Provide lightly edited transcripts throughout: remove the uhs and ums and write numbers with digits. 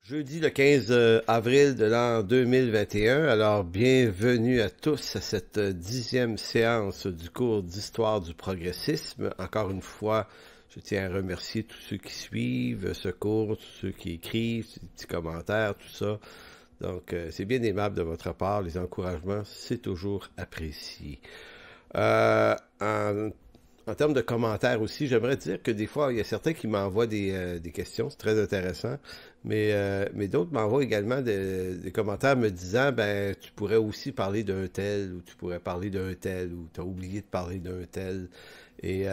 Jeudi le 15 avril de l'an 2021, alors bienvenue à tous à cette 10e séance du cours d'histoire du progressisme. Encore une fois, je tiens à remercier tous ceux qui suivent ce cours, tous ceux qui écrivent, des petits commentaires, tout ça. Donc, c'est bien aimable de votre part, les encouragements, c'est toujours apprécié. En termes de commentaires aussi, j'aimerais dire que des fois, il y a certains qui m'envoient des questions, c'est très intéressant, mais d'autres m'envoient également des commentaires me disant, ben, tu pourrais aussi parler d'un tel, ou tu pourrais parler d'un tel, ou tu as oublié de parler d'un tel, et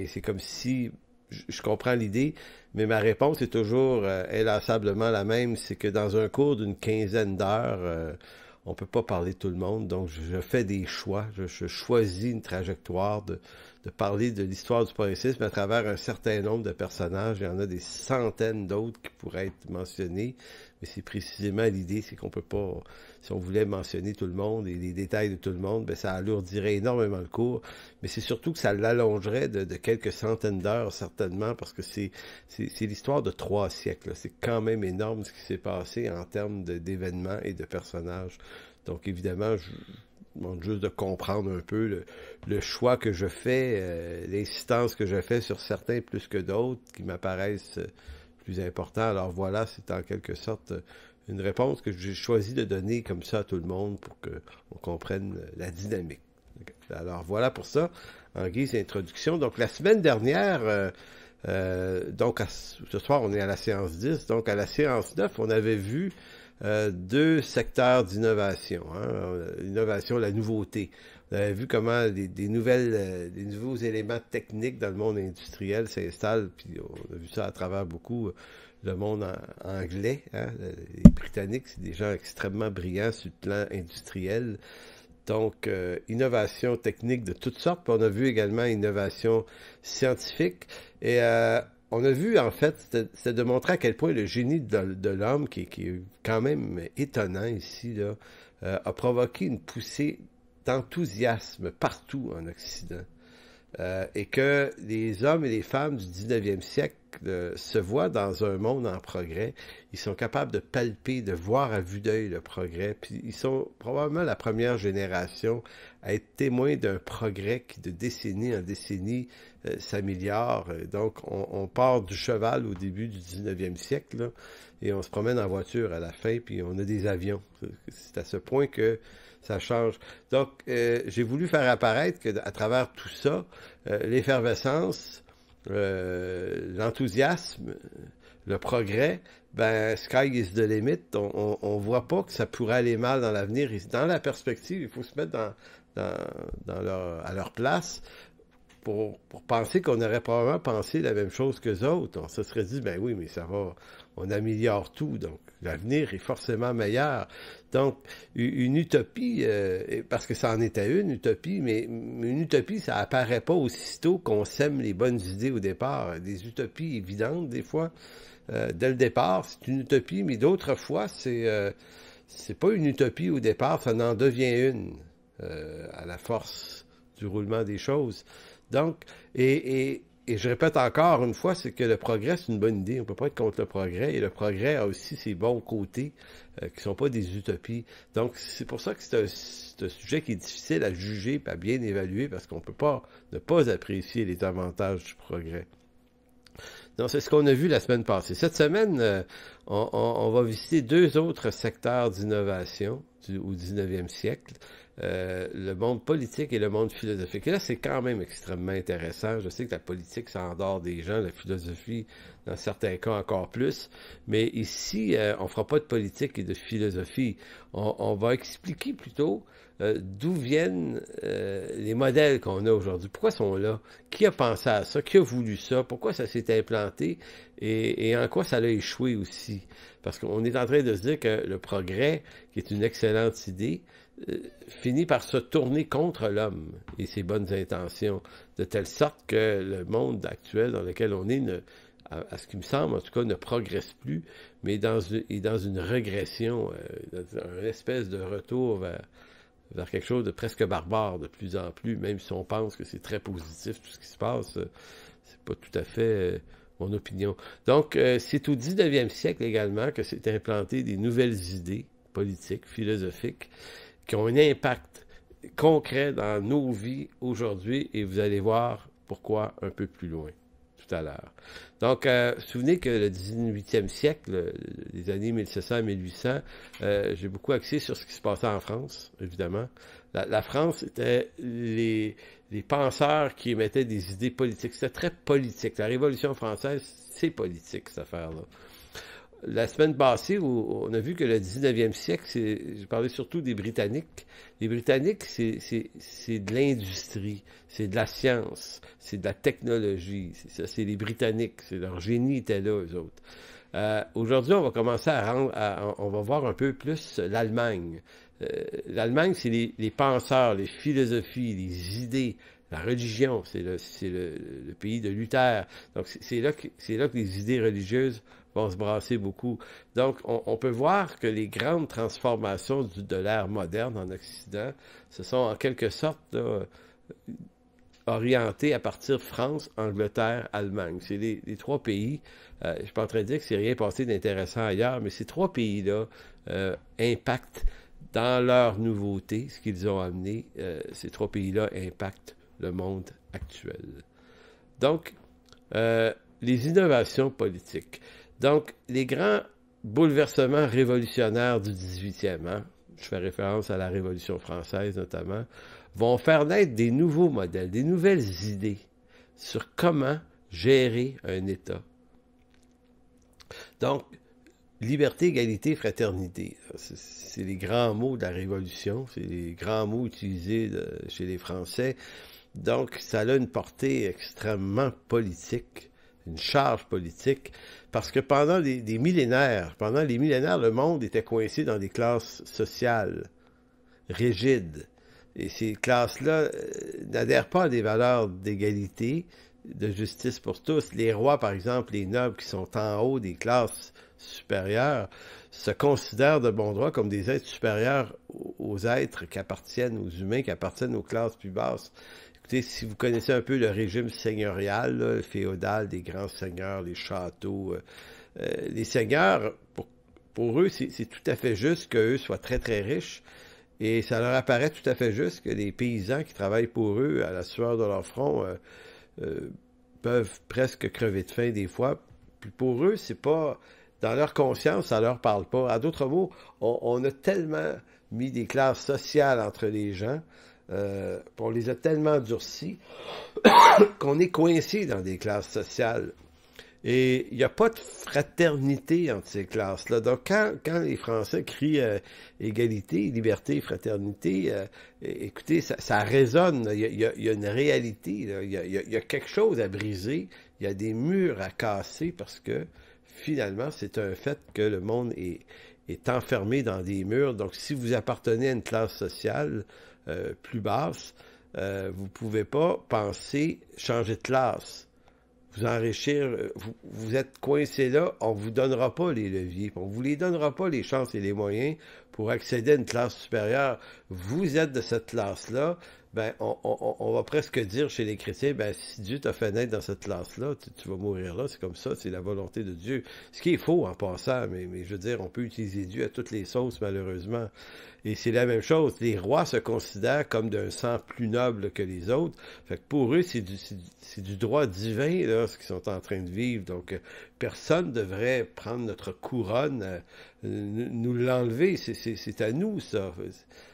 c'est comme si, je comprends l'idée, mais ma réponse est toujours inlassablement la même, c'est que dans un cours d'une quinzaine d'heures, on peut pas parler de tout le monde, donc je fais des choix, je choisis une trajectoire de parler de l'histoire du progressisme à travers un certain nombre de personnages. Il y en a des centaines d'autres qui pourraient être mentionnés, mais c'est précisément l'idée, c'est qu'on peut pas, si on voulait mentionner tout le monde et les détails de tout le monde, ben ça alourdirait énormément le cours, mais c'est surtout que ça l'allongerait de quelques centaines d'heures, certainement, parce que c'est l'histoire de 3 siècles. C'est quand même énorme ce qui s'est passé en termes d'événements et de personnages. Donc, évidemment, je demande juste de comprendre un peu le choix que je fais, l'insistance que je fais sur certains plus que d'autres qui m'apparaissent plus importants. Alors voilà, c'est en quelque sorte une réponse que j'ai choisi de donner comme ça à tout le monde pour qu'on comprenne la dynamique. Alors voilà pour ça, en guise d'introduction. Donc la semaine dernière, donc ce soir on est à la séance 10, donc à la séance 9, on avait vu 2 secteurs d'innovation, l'innovation, la nouveauté. On avait vu comment des nouveaux éléments techniques dans le monde industriel s'installent, puis on a vu ça à travers beaucoup le monde anglais. Les Britanniques, c'est des gens extrêmement brillants sur le plan industriel. Donc, innovation technique de toutes sortes. Puis on a vu également innovation scientifique. Et on a vu, en fait, c'était de montrer à quel point le génie de l'homme, qui est quand même étonnant ici, là, a provoqué une poussée d'enthousiasme partout en Occident. Et que les hommes et les femmes du 19e siècle se voient dans un monde en progrès. Ils sont capables de palper, de voir à vue d'œil le progrès. Puis ils sont probablement la première génération à être témoins d'un progrès qui, de décennie en décennie, s'améliore. Donc, on part du cheval au début du 19e siècle, là, et on se promène en voiture à la fin, puis on a des avions. C'est à ce point que ça change. Donc, j'ai voulu faire apparaître qu'à travers tout ça, l'effervescence, l'enthousiasme, le progrès, ben, sky is the limit. On voit pas que ça pourrait aller mal dans l'avenir. Dans la perspective, il faut se mettre à leur place pour penser qu'on aurait probablement pensé la même chose qu'eux autres. On se serait dit, ben oui, mais ça va, on améliore tout, donc l'avenir est forcément meilleur. Donc, une utopie, parce que ça en était une utopie, mais une utopie, ça apparaît pas aussitôt qu'on sème les bonnes idées au départ. Des utopies évidentes, des fois, dès le départ, c'est une utopie, mais d'autres fois, c'est pas une utopie au départ, ça en devient une, à la force du roulement des choses. Donc, et je répète encore une fois, c'est que le progrès, c'est une bonne idée. On peut pas être contre le progrès. Et le progrès a aussi ses bons côtés, qui sont pas des utopies. Donc, c'est pour ça que c'est un sujet qui est difficile à juger et à bien évaluer, parce qu'on peut pas ne pas apprécier les avantages du progrès. Donc, c'est ce qu'on a vu la semaine passée. Cette semaine, on va visiter 2 autres secteurs d'innovation au 19e siècle. Le monde politique et le monde philosophique. Et là, c'est quand même extrêmement intéressant. Je sais que la politique, ça endort des gens, la philosophie, dans certains cas, encore plus. Mais ici, on fera pas de politique et de philosophie. On va expliquer plutôt d'où viennent les modèles qu'on a aujourd'hui. Pourquoi ils sont là? Qui a pensé à ça? Qui a voulu ça? Pourquoi ça s'est implanté? Et en quoi ça a échoué aussi? Parce qu'on est en train de se dire que le progrès, qui est une excellente idée, finit par se tourner contre l'homme et ses bonnes intentions, de telle sorte que le monde actuel dans lequel on est, à ce qui me semble, en tout cas, ne progresse plus, mais est dans une régression, dans une espèce de retour vers quelque chose de presque barbare de plus en plus, même si on pense que c'est très positif tout ce qui se passe, c'est pas tout à fait mon opinion. Donc, c'est au 19e siècle également que s'est implanté des nouvelles idées politiques, philosophiques, qui ont un impact concret dans nos vies aujourd'hui, et vous allez voir pourquoi un peu plus loin, tout à l'heure. Donc, souvenez que le 18e siècle, les années 1700 à 1800, j'ai beaucoup axé sur ce qui se passait en France, évidemment. La France était les penseurs qui émettaient des idées politiques. C'était très politique. La Révolution française, c'est politique, cette affaire-là. La semaine passée, on a vu que le 19e siècle, je parlais surtout des Britanniques. Les Britanniques, c'est de l'industrie, c'est de la science, c'est de la technologie. C'est les Britanniques, leur génie était là, eux autres. Aujourd'hui, on va commencer on va voir un peu plus l'Allemagne. L'Allemagne, c'est les penseurs, les philosophies, les idées, la religion. C'est le pays de Luther. Donc, c'est là que les idées religieuses vont se brasser beaucoup. Donc, on peut voir que les grandes transformations de l'ère moderne en Occident se sont en quelque sorte là, orientées à partir de France, Angleterre, Allemagne. C'est les trois pays. Je ne suis pas en train de dire que c'est rien passé d'intéressant ailleurs, mais ces trois pays-là impactent dans leur nouveauté, ce qu'ils ont amené. Ces trois pays-là impactent le monde actuel. Donc, les innovations politiques. Donc, les grands bouleversements révolutionnaires du 18e, je fais référence à la Révolution française notamment, vont faire naître des nouveaux modèles, des nouvelles idées sur comment gérer un État. Donc, liberté, égalité, fraternité, c'est les grands mots de la Révolution, c'est les grands mots utilisés chez les Français. Donc, ça a une portée extrêmement politique, une charge politique, parce que pendant les millénaires, le monde était coincé dans des classes sociales rigides. Et ces classes-là n'adhèrent pas à des valeurs d'égalité, de justice pour tous. Les rois, par exemple, les nobles qui sont en haut des classes supérieures, se considèrent de bon droit comme des êtres supérieurs aux êtres qui appartiennent aux humains, qui appartiennent aux classes plus basses. Écoutez, si vous connaissez un peu le régime seigneurial, là, le féodal, des grands seigneurs, les châteaux, les seigneurs, pour eux, c'est tout à fait juste qu'eux soient très, très riches. Et ça leur apparaît tout à fait juste que les paysans qui travaillent pour eux à la sueur de leur front peuvent presque crever de faim des fois. Puis pour eux, c'est pas... Dans leur conscience, ça leur parle pas. À d'autres mots, on a tellement mis des classes sociales entre les gens, on les a tellement durcis qu'on est coincé dans des classes sociales. Et il n'y a pas de fraternité entre ces classes-là. Donc, quand les Français crient égalité, liberté, fraternité, écoutez, ça résonne. Il y a une réalité. Là. Il y a quelque chose à briser. Il y a des murs à casser parce que, finalement, c'est un fait que le monde est enfermé dans des murs. Donc, si vous appartenez à une classe sociale plus basse, vous ne pouvez pas penser changer de classe. Vous enrichir, vous êtes coincé là, on vous donnera pas les leviers, on vous les donnera pas les chances et les moyens pour accéder à une classe supérieure. Vous êtes de cette classe-là, ben on va presque dire chez les chrétiens, ben si Dieu t'a fait naître dans cette classe-là, tu vas mourir là, c'est comme ça, c'est la volonté de Dieu. Ce qui est faux en passant, mais je veux dire, on peut utiliser Dieu à toutes les sauces malheureusement. Et c'est la même chose, les rois se considèrent comme d'un sang plus noble que les autres. Fait que pour eux, c'est du droit divin là, ce qu'ils sont en train de vivre. Donc personne ne devrait prendre notre couronne, nous l'enlever. C'est à nous ça.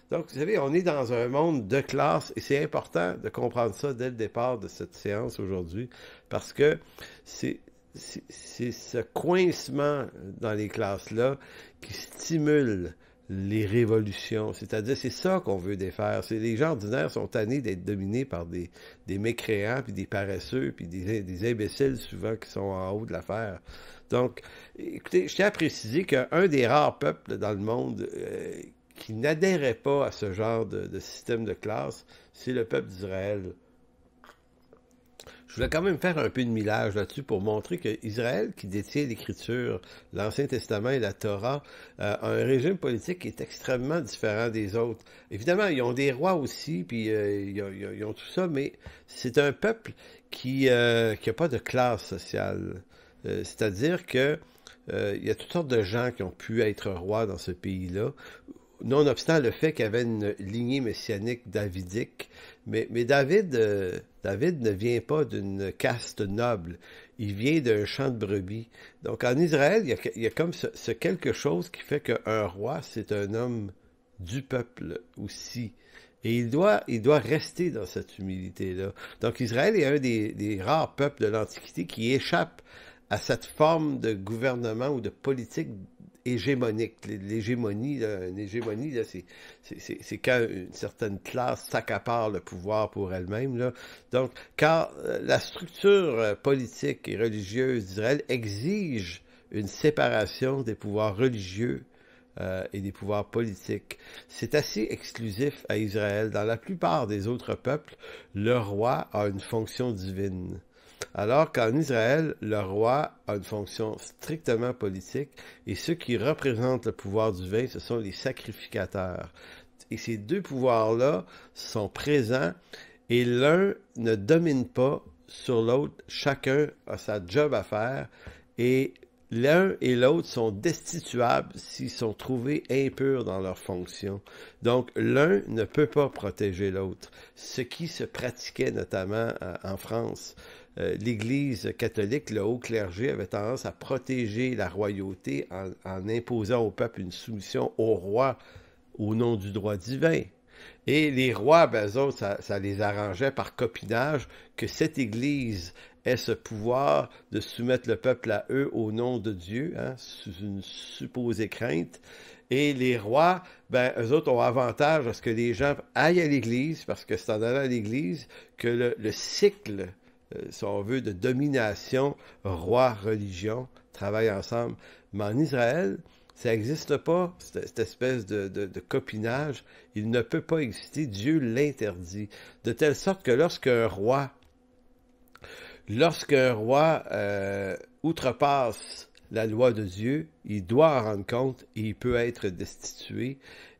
Donc, vous savez, on est dans un monde de classe et c'est important de comprendre ça dès le départ de cette séance aujourd'hui parce que c'est ce coincement dans les classes-là qui stimule les révolutions. C'est-à-dire, c'est ça qu'on veut défaire. Les gens ordinaires sont tannés d'être dominés par des mécréants, puis des paresseux, puis des imbéciles souvent qui sont en haut de l'affaire. Donc, écoutez, je tiens à préciser qu'un des rares peuples dans le monde qui n'adhérait pas à ce genre de système de classe, c'est le peuple d'Israël. Je Je voulais quand même faire un peu de millage là-dessus pour montrer que Israël, qui détient l'Écriture, l'Ancien Testament et la Torah, a un régime politique qui est extrêmement différent des autres. Évidemment, ils ont des rois aussi, puis ils ont tout ça, mais c'est un peuple qui a pas de classe sociale. C'est-à-dire que il y a toutes sortes de gens qui ont pu être rois dans ce pays-là, nonobstant le fait qu'il y avait une lignée messianique davidique. Mais David ne vient pas d'une caste noble. Il vient d'un champ de brebis. Donc en Israël, il y a comme ce quelque chose qui fait qu'un roi, c'est un homme du peuple aussi. Et il doit rester dans cette humilité-là. Donc Israël est un des rares peuples de l'Antiquité qui échappe à cette forme de gouvernement ou de politique hégémonique. L'hégémonie, une hégémonie, là, c'est quand une certaine classe s'accapare le pouvoir pour elle-même, là. Donc, car la structure politique et religieuse d'Israël exige une séparation des pouvoirs religieux et des pouvoirs politiques. C'est assez exclusif à Israël. Dans la plupart des autres peuples, le roi a une fonction divine. Alors qu'en Israël, le roi a une fonction strictement politique et ceux qui représentent le pouvoir divin, ce sont les sacrificateurs. Et ces deux pouvoirs-là sont présents et l'un ne domine pas sur l'autre. Chacun a sa job à faire et l'un et l'autre sont destituables s'ils sont trouvés impurs dans leur fonction. Donc, l'un ne peut pas protéger l'autre. Ce qui se pratiquait notamment en France. L'Église catholique, le haut clergé, avait tendance à protéger la royauté en imposant au peuple une soumission au roi au nom du droit divin. Et les rois, ben, eux autres, ça les arrangeait par copinage que cette Église ait ce pouvoir de soumettre le peuple à eux au nom de Dieu, hein, sous une supposée crainte. Et les rois, ben, eux autres ont avantage à ce que les gens aillent à l'Église, parce que c'est en allant à l'Église que le cycle, si on veut, de domination, roi-religion, travaillent ensemble. Mais en Israël, ça n'existe pas, cette espèce de copinage. Il ne peut pas exister. Dieu l'interdit. De telle sorte que lorsqu'un roi outrepasse la loi de Dieu, il doit en rendre compte et il peut être destitué.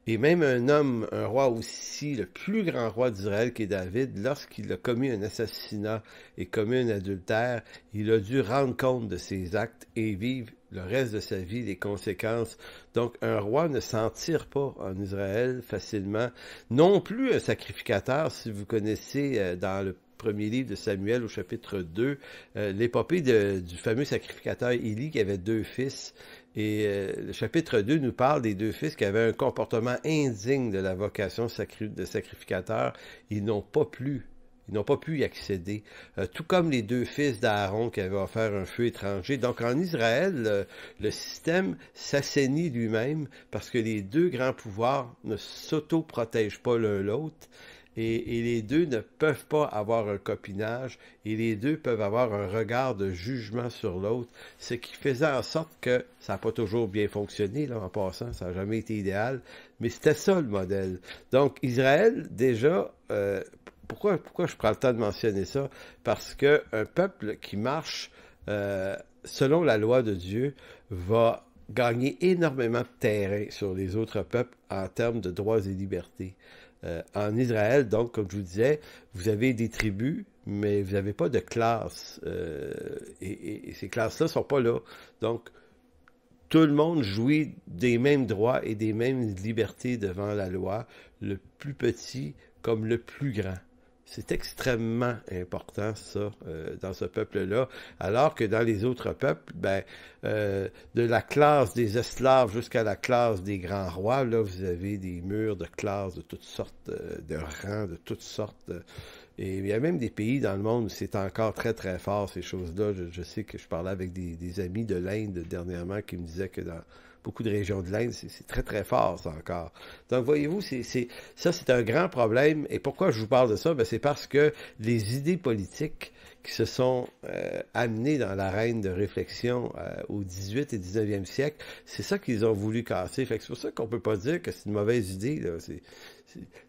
Et même un roi aussi, le plus grand roi d'Israël qui est David, lorsqu'il a commis un assassinat et commis un adultère, il a dû rendre compte de ses actes et vivre le reste de sa vie les conséquences. Donc un roi ne s'en tire pas en Israël facilement. Non plus un sacrificateur, si vous connaissez dans le premier livre de Samuel au chapitre 2, l'épopée du fameux sacrificateur Élie qui avait 2 fils. Et le chapitre 2 nous parle des 2 fils qui avaient un comportement indigne de la vocation de sacrificateur. Ils n'ont pas pu y accéder. Tout comme les 2 fils d'Aaron qui avaient offert un feu étranger. Donc en Israël, le système s'assainit lui-même parce que les 2 grands pouvoirs ne s'auto-protègent pas l'un l'autre. Et les 2 ne peuvent pas avoir un copinage, et les 2 peuvent avoir un regard de jugement sur l'autre, ce qui faisait en sorte que ça n'a pas toujours bien fonctionné, là, en passant, ça n'a jamais été idéal, mais c'était ça le modèle. Donc Israël, déjà, pourquoi je prends le temps de mentionner ça? Parce qu'un peuple qui marche selon la loi de Dieu va gagner énormément de terrain sur les autres peuples en termes de droits et libertés. En Israël, donc, comme je vous disais, vous avez des tribus, mais vous n'avez pas de classe. Et ces classes-là ne sont pas là. Donc, tout le monde jouit des mêmes droits et des mêmes libertés devant la loi, le plus petit comme le plus grand. C'est extrêmement important, ça, dans ce peuple-là, alors que dans les autres peuples, de la classe des esclaves jusqu'à la classe des grands rois, là, vous avez des murs de classes de toutes sortes, de rangs de toutes sortes. Et il y a même des pays dans le monde où c'est encore très, très fort, ces choses-là. Je sais que je parlais avec des amis de l'Inde dernièrement qui me disaient que dans beaucoup de régions de l'Inde, c'est très, très fort, ça, encore. Donc, voyez-vous, ça, c'est un grand problème. Et pourquoi je vous parle de ça? Ben, c'est parce que les idées politiques qui se sont amenés dans l'arène de réflexion au 18 et 19e siècle, c'est ça qu'ils ont voulu casser. Fait que c'est pour ça qu'on peut pas dire que c'est une mauvaise idée, là.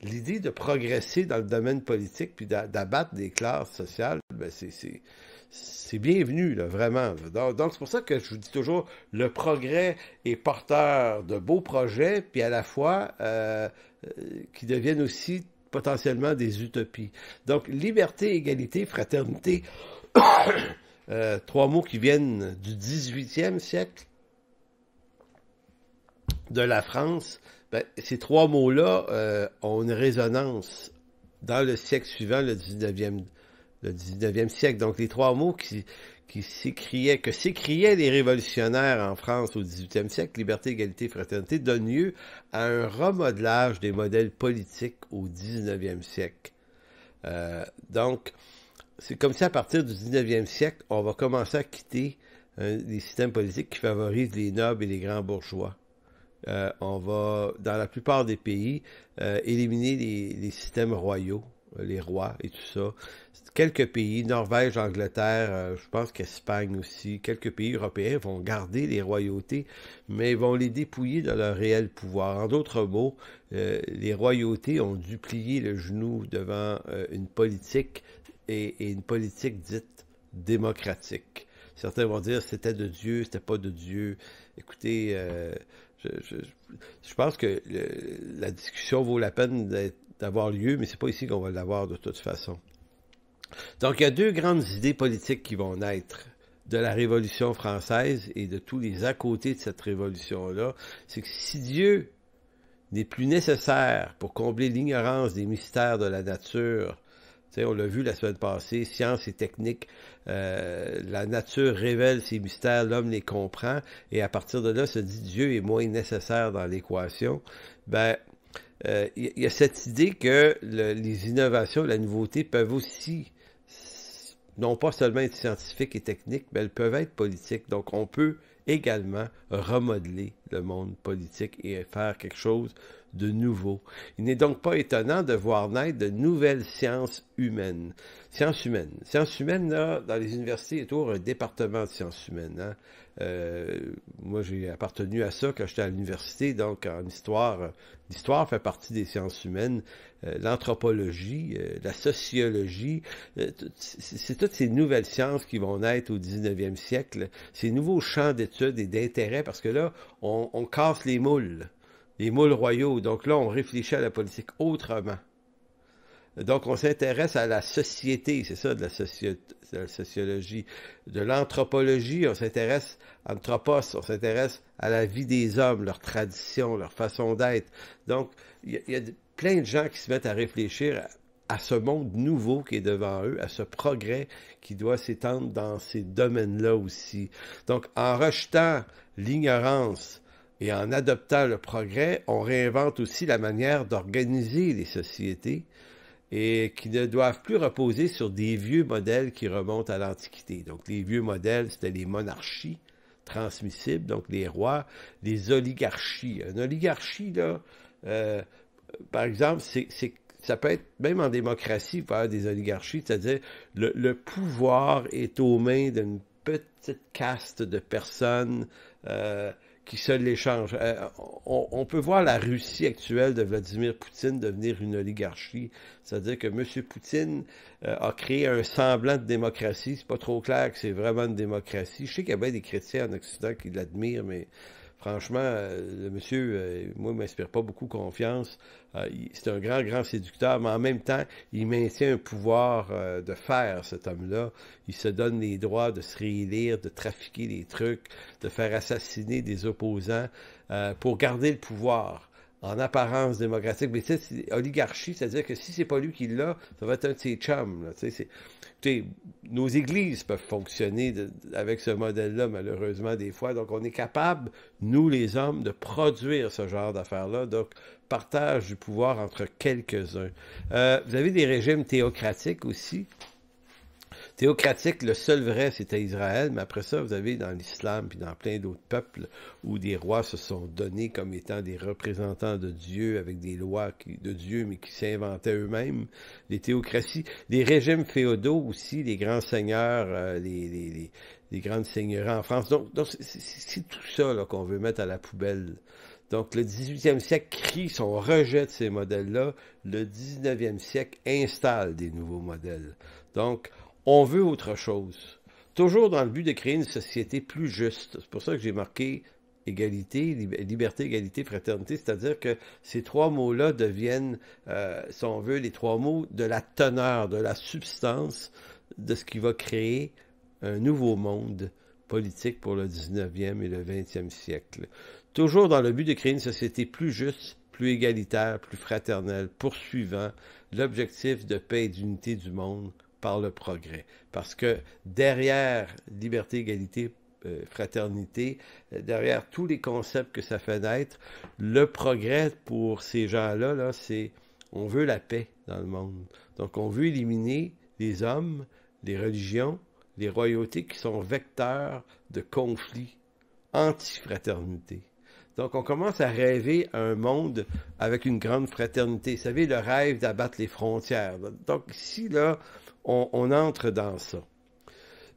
L'idée de progresser dans le domaine politique puis d'abattre des classes sociales, ben c'est bienvenu, là, vraiment. Donc c'est pour ça que je vous dis toujours, le progrès est porteur de beaux projets, puis à la fois qui deviennent aussi potentiellement des utopies. Donc, liberté, égalité, fraternité, trois mots qui viennent du 18e siècle de la France. Ben, ces trois mots-là ont une résonance dans le siècle suivant, le 19e siècle. Donc, les trois mots que s'écriaient les révolutionnaires en France au 18e siècle, liberté, égalité, fraternité, donnent lieu à un remodelage des modèles politiques au 19e siècle. Donc, c'est comme si à partir du 19e siècle, on va commencer à quitter des systèmes politiques qui favorisent les nobles et les grands bourgeois. On va, dans la plupart des pays, éliminer les systèmes royaux, les rois et tout ça. Quelques pays, Norvège, Angleterre, je pense qu'Espagne aussi, quelques pays européens vont garder les royautés, mais vont les dépouiller de leur réel pouvoir. En d'autres mots, les royautés ont dû plier le genou devant une politique et une politique dite démocratique. Certains vont dire c'était de Dieu, c'était pas de Dieu. Écoutez, je pense que la discussion vaut la peine d'avoir lieu, mais c'est pas ici qu'on va l'avoir de toute façon. Donc, il y a deux grandes idées politiques qui vont naître de la Révolution française et de tous les à côté de cette révolution-là. C'est que si Dieu n'est plus nécessaire pour combler l'ignorance des mystères de la nature, on l'a vu la semaine passée, science et technique, la nature révèle ses mystères, l'homme les comprend, et à partir de là, se dit Dieu est moins nécessaire dans l'équation. Ben, il y a cette idée que les innovations, la nouveauté peuvent aussi, non pas seulement être scientifiques et techniques, mais elles peuvent être politiques. Donc, on peut également remodeler le monde politique et faire quelque chose de nouveau. Il n'est donc pas étonnant de voir naître de nouvelles sciences humaines. Sciences humaines, là, dans les universités, il y a toujours un département de sciences humaines. Hein? Moi, j'ai appartenu à ça quand j'étais à l'université, donc en histoire, l'histoire fait partie des sciences humaines, l'anthropologie, la sociologie, c'est toutes ces nouvelles sciences qui vont naître au 19e siècle, ces nouveaux champs d'études et d'intérêt, parce que là, on casse les moules royaux, donc là, on réfléchit à la politique autrement. Donc, on s'intéresse à la société, c'est ça, de la sociologie. De l'anthropologie, on s'intéresse, anthropos, on s'intéresse à la vie des hommes, leurs traditions, leur façon d'être. Donc, il y a plein de gens qui se mettent à réfléchir à ce monde nouveau qui est devant eux, à ce progrès qui doit s'étendre dans ces domaines-là aussi. Donc, en rejetant l'ignorance et en adoptant le progrès, on réinvente aussi la manière d'organiser les sociétés, et qui ne doivent plus reposer sur des vieux modèles qui remontent à l'Antiquité. Donc, les vieux modèles, c'était les monarchies transmissibles, donc les rois, les oligarchies. Une oligarchie, là, par exemple, ça peut être, même en démocratie, il peut y avoir des oligarchies, c'est-à-dire le pouvoir est aux mains d'une petite caste de personnes qui se l'échangent. On peut voir la Russie actuelle de Vladimir Poutine devenir une oligarchie. C'est-à-dire que M. Poutine a créé un semblant de démocratie. C'est pas trop clair que c'est vraiment une démocratie. Je sais qu'il y a bien des chrétiens en Occident qui l'admirent, mais franchement, le monsieur, moi, il m'inspire pas beaucoup confiance. C'est un grand séducteur, mais en même temps, il maintient un pouvoir de fer, cet homme-là. Il se donne les droits de se réélire, de trafiquer des trucs, de faire assassiner des opposants pour garder le pouvoir en apparence démocratique. Mais tu sais, oligarchie, c'est-à-dire que si c'est pas lui qui l'a, ça va être un de ses chums. Là, nos églises peuvent fonctionner avec ce modèle-là, malheureusement, des fois. Donc, on est capable, nous, les hommes, de produire ce genre d'affaires-là. Donc, partage du pouvoir entre quelques-uns. Vous avez des régimes théocratiques aussi. Théocratique, le seul vrai, c'était Israël, mais après ça, vous avez dans l'islam puis dans plein d'autres peuples où des rois se sont donnés comme étant des représentants de Dieu avec des lois de Dieu, mais qui s'inventaient eux-mêmes. Les théocraties, les régimes féodaux aussi, les grands seigneurs, les grandes seigneuries en France. Donc c'est tout ça là, qu'on veut mettre à la poubelle. Donc, le 18e siècle crie son rejet de ces modèles-là. Le 19e siècle installe des nouveaux modèles. Donc, on veut autre chose. Toujours dans le but de créer une société plus juste. C'est pour ça que j'ai marqué égalité, liberté, égalité, fraternité. C'est-à-dire que ces trois mots-là deviennent, si on veut, les trois mots de la teneur, de la substance de ce qui va créer un nouveau monde politique pour le 19e et le 20e siècle. Toujours dans le but de créer une société plus juste, plus égalitaire, plus fraternelle, poursuivant l'objectif de paix et d'unité du monde par le progrès. Parce que derrière liberté, égalité, fraternité, derrière tous les concepts que ça fait naître, le progrès pour ces gens-là, là, c'est on veut la paix dans le monde. Donc on veut éliminer les hommes, les religions, les royautés qui sont vecteurs de conflits, anti-fraternité. Donc, on commence à rêver un monde avec une grande fraternité. Vous savez, le rêve d'abattre les frontières. Donc, ici, là, on entre dans ça.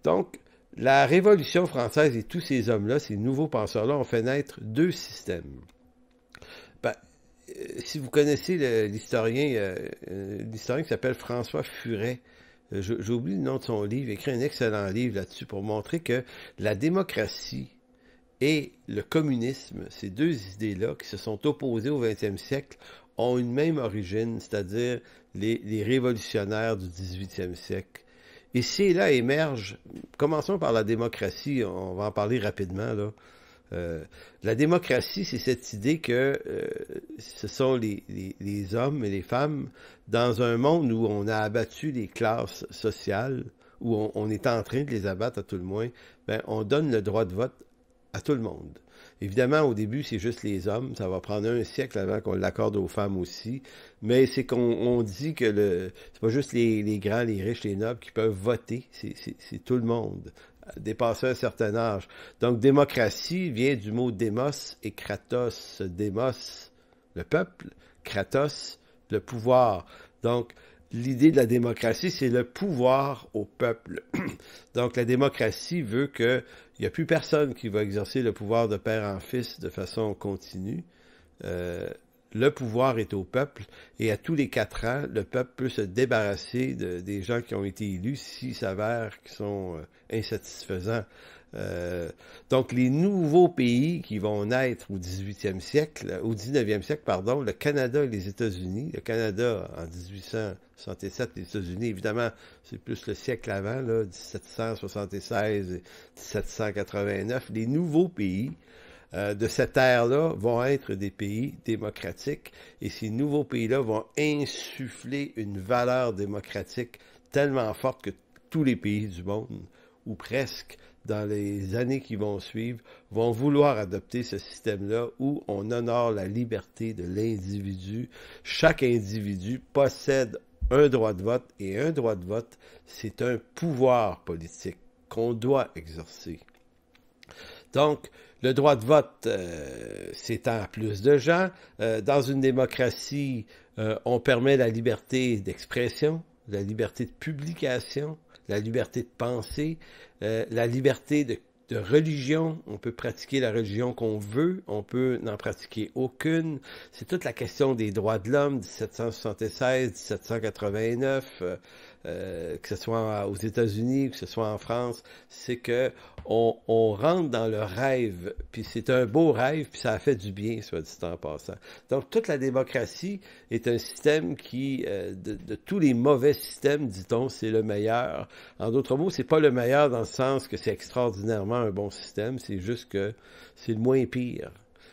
Donc, la Révolution française et tous ces hommes-là, ces nouveaux penseurs-là, ont fait naître deux systèmes. Ben, si vous connaissez l'historien qui s'appelle François Furet, j'ai oublié le nom de son livre, il a écrit un excellent livre là-dessus pour montrer que la démocratie et le communisme, ces deux idées-là qui se sont opposées au 20e siècle, ont une même origine, c'est-à-dire les révolutionnaires du 18e siècle. Et c'est là émerge, commençons par la démocratie, on va en parler rapidement, là. La démocratie, c'est cette idée que ce sont les hommes et les femmes dans un monde où on a abattu les classes sociales, où on est en train de les abattre à tout le moins, ben, on donne le droit de vote à tout le monde. Évidemment, au début, c'est juste les hommes. Ça va prendre un siècle avant qu'on l'accorde aux femmes aussi. Mais c'est qu'on dit que c'est pas juste les grands, les riches, les nobles qui peuvent voter. C'est tout le monde, dépasser un certain âge. Donc, démocratie vient du mot démos et kratos. Démos, le peuple. Kratos, le pouvoir. Donc, l'idée de la démocratie, c'est le pouvoir au peuple. Donc, la démocratie veut que il n'y a plus personne qui va exercer le pouvoir de père en fils de façon continue. Le pouvoir est au peuple et à tous les 4 ans, le peuple peut se débarrasser des gens qui ont été élus s'il s'avère qu'ils sont insatisfaisants. Donc, les nouveaux pays qui vont naître au 19e siècle, pardon, le Canada et les États-Unis. Le Canada en 1867, les États-Unis, évidemment, c'est plus le siècle avant, là, 1776 et 1789. Les nouveaux pays de cette ère-là vont être des pays démocratiques et ces nouveaux pays-là vont insuffler une valeur démocratique tellement forte que tous les pays du monde, ou presque, dans les années qui vont suivre, vont vouloir adopter ce système-là où on honore la liberté de l'individu. Chaque individu possède un droit de vote et un droit de vote, c'est un pouvoir politique qu'on doit exercer. Donc, le droit de vote s'étend à plus de gens. Dans une démocratie, on permet la liberté d'expression, la liberté de publication, la liberté de penser, la liberté de religion. On peut pratiquer la religion qu'on veut, on peut n'en pratiquer aucune. C'est toute la question des droits de l'homme, 1776, 1789, que ce soit aux États-Unis, que ce soit en France, c'est que on rentre dans le rêve, puis c'est un beau rêve, puis ça a fait du bien, soit dit en passant. Donc, toute la démocratie est un système qui, de tous les mauvais systèmes, dit-on, c'est le meilleur. En d'autres mots, c'est pas le meilleur dans le sens que c'est extraordinairement un bon système, c'est juste que c'est le moins pire.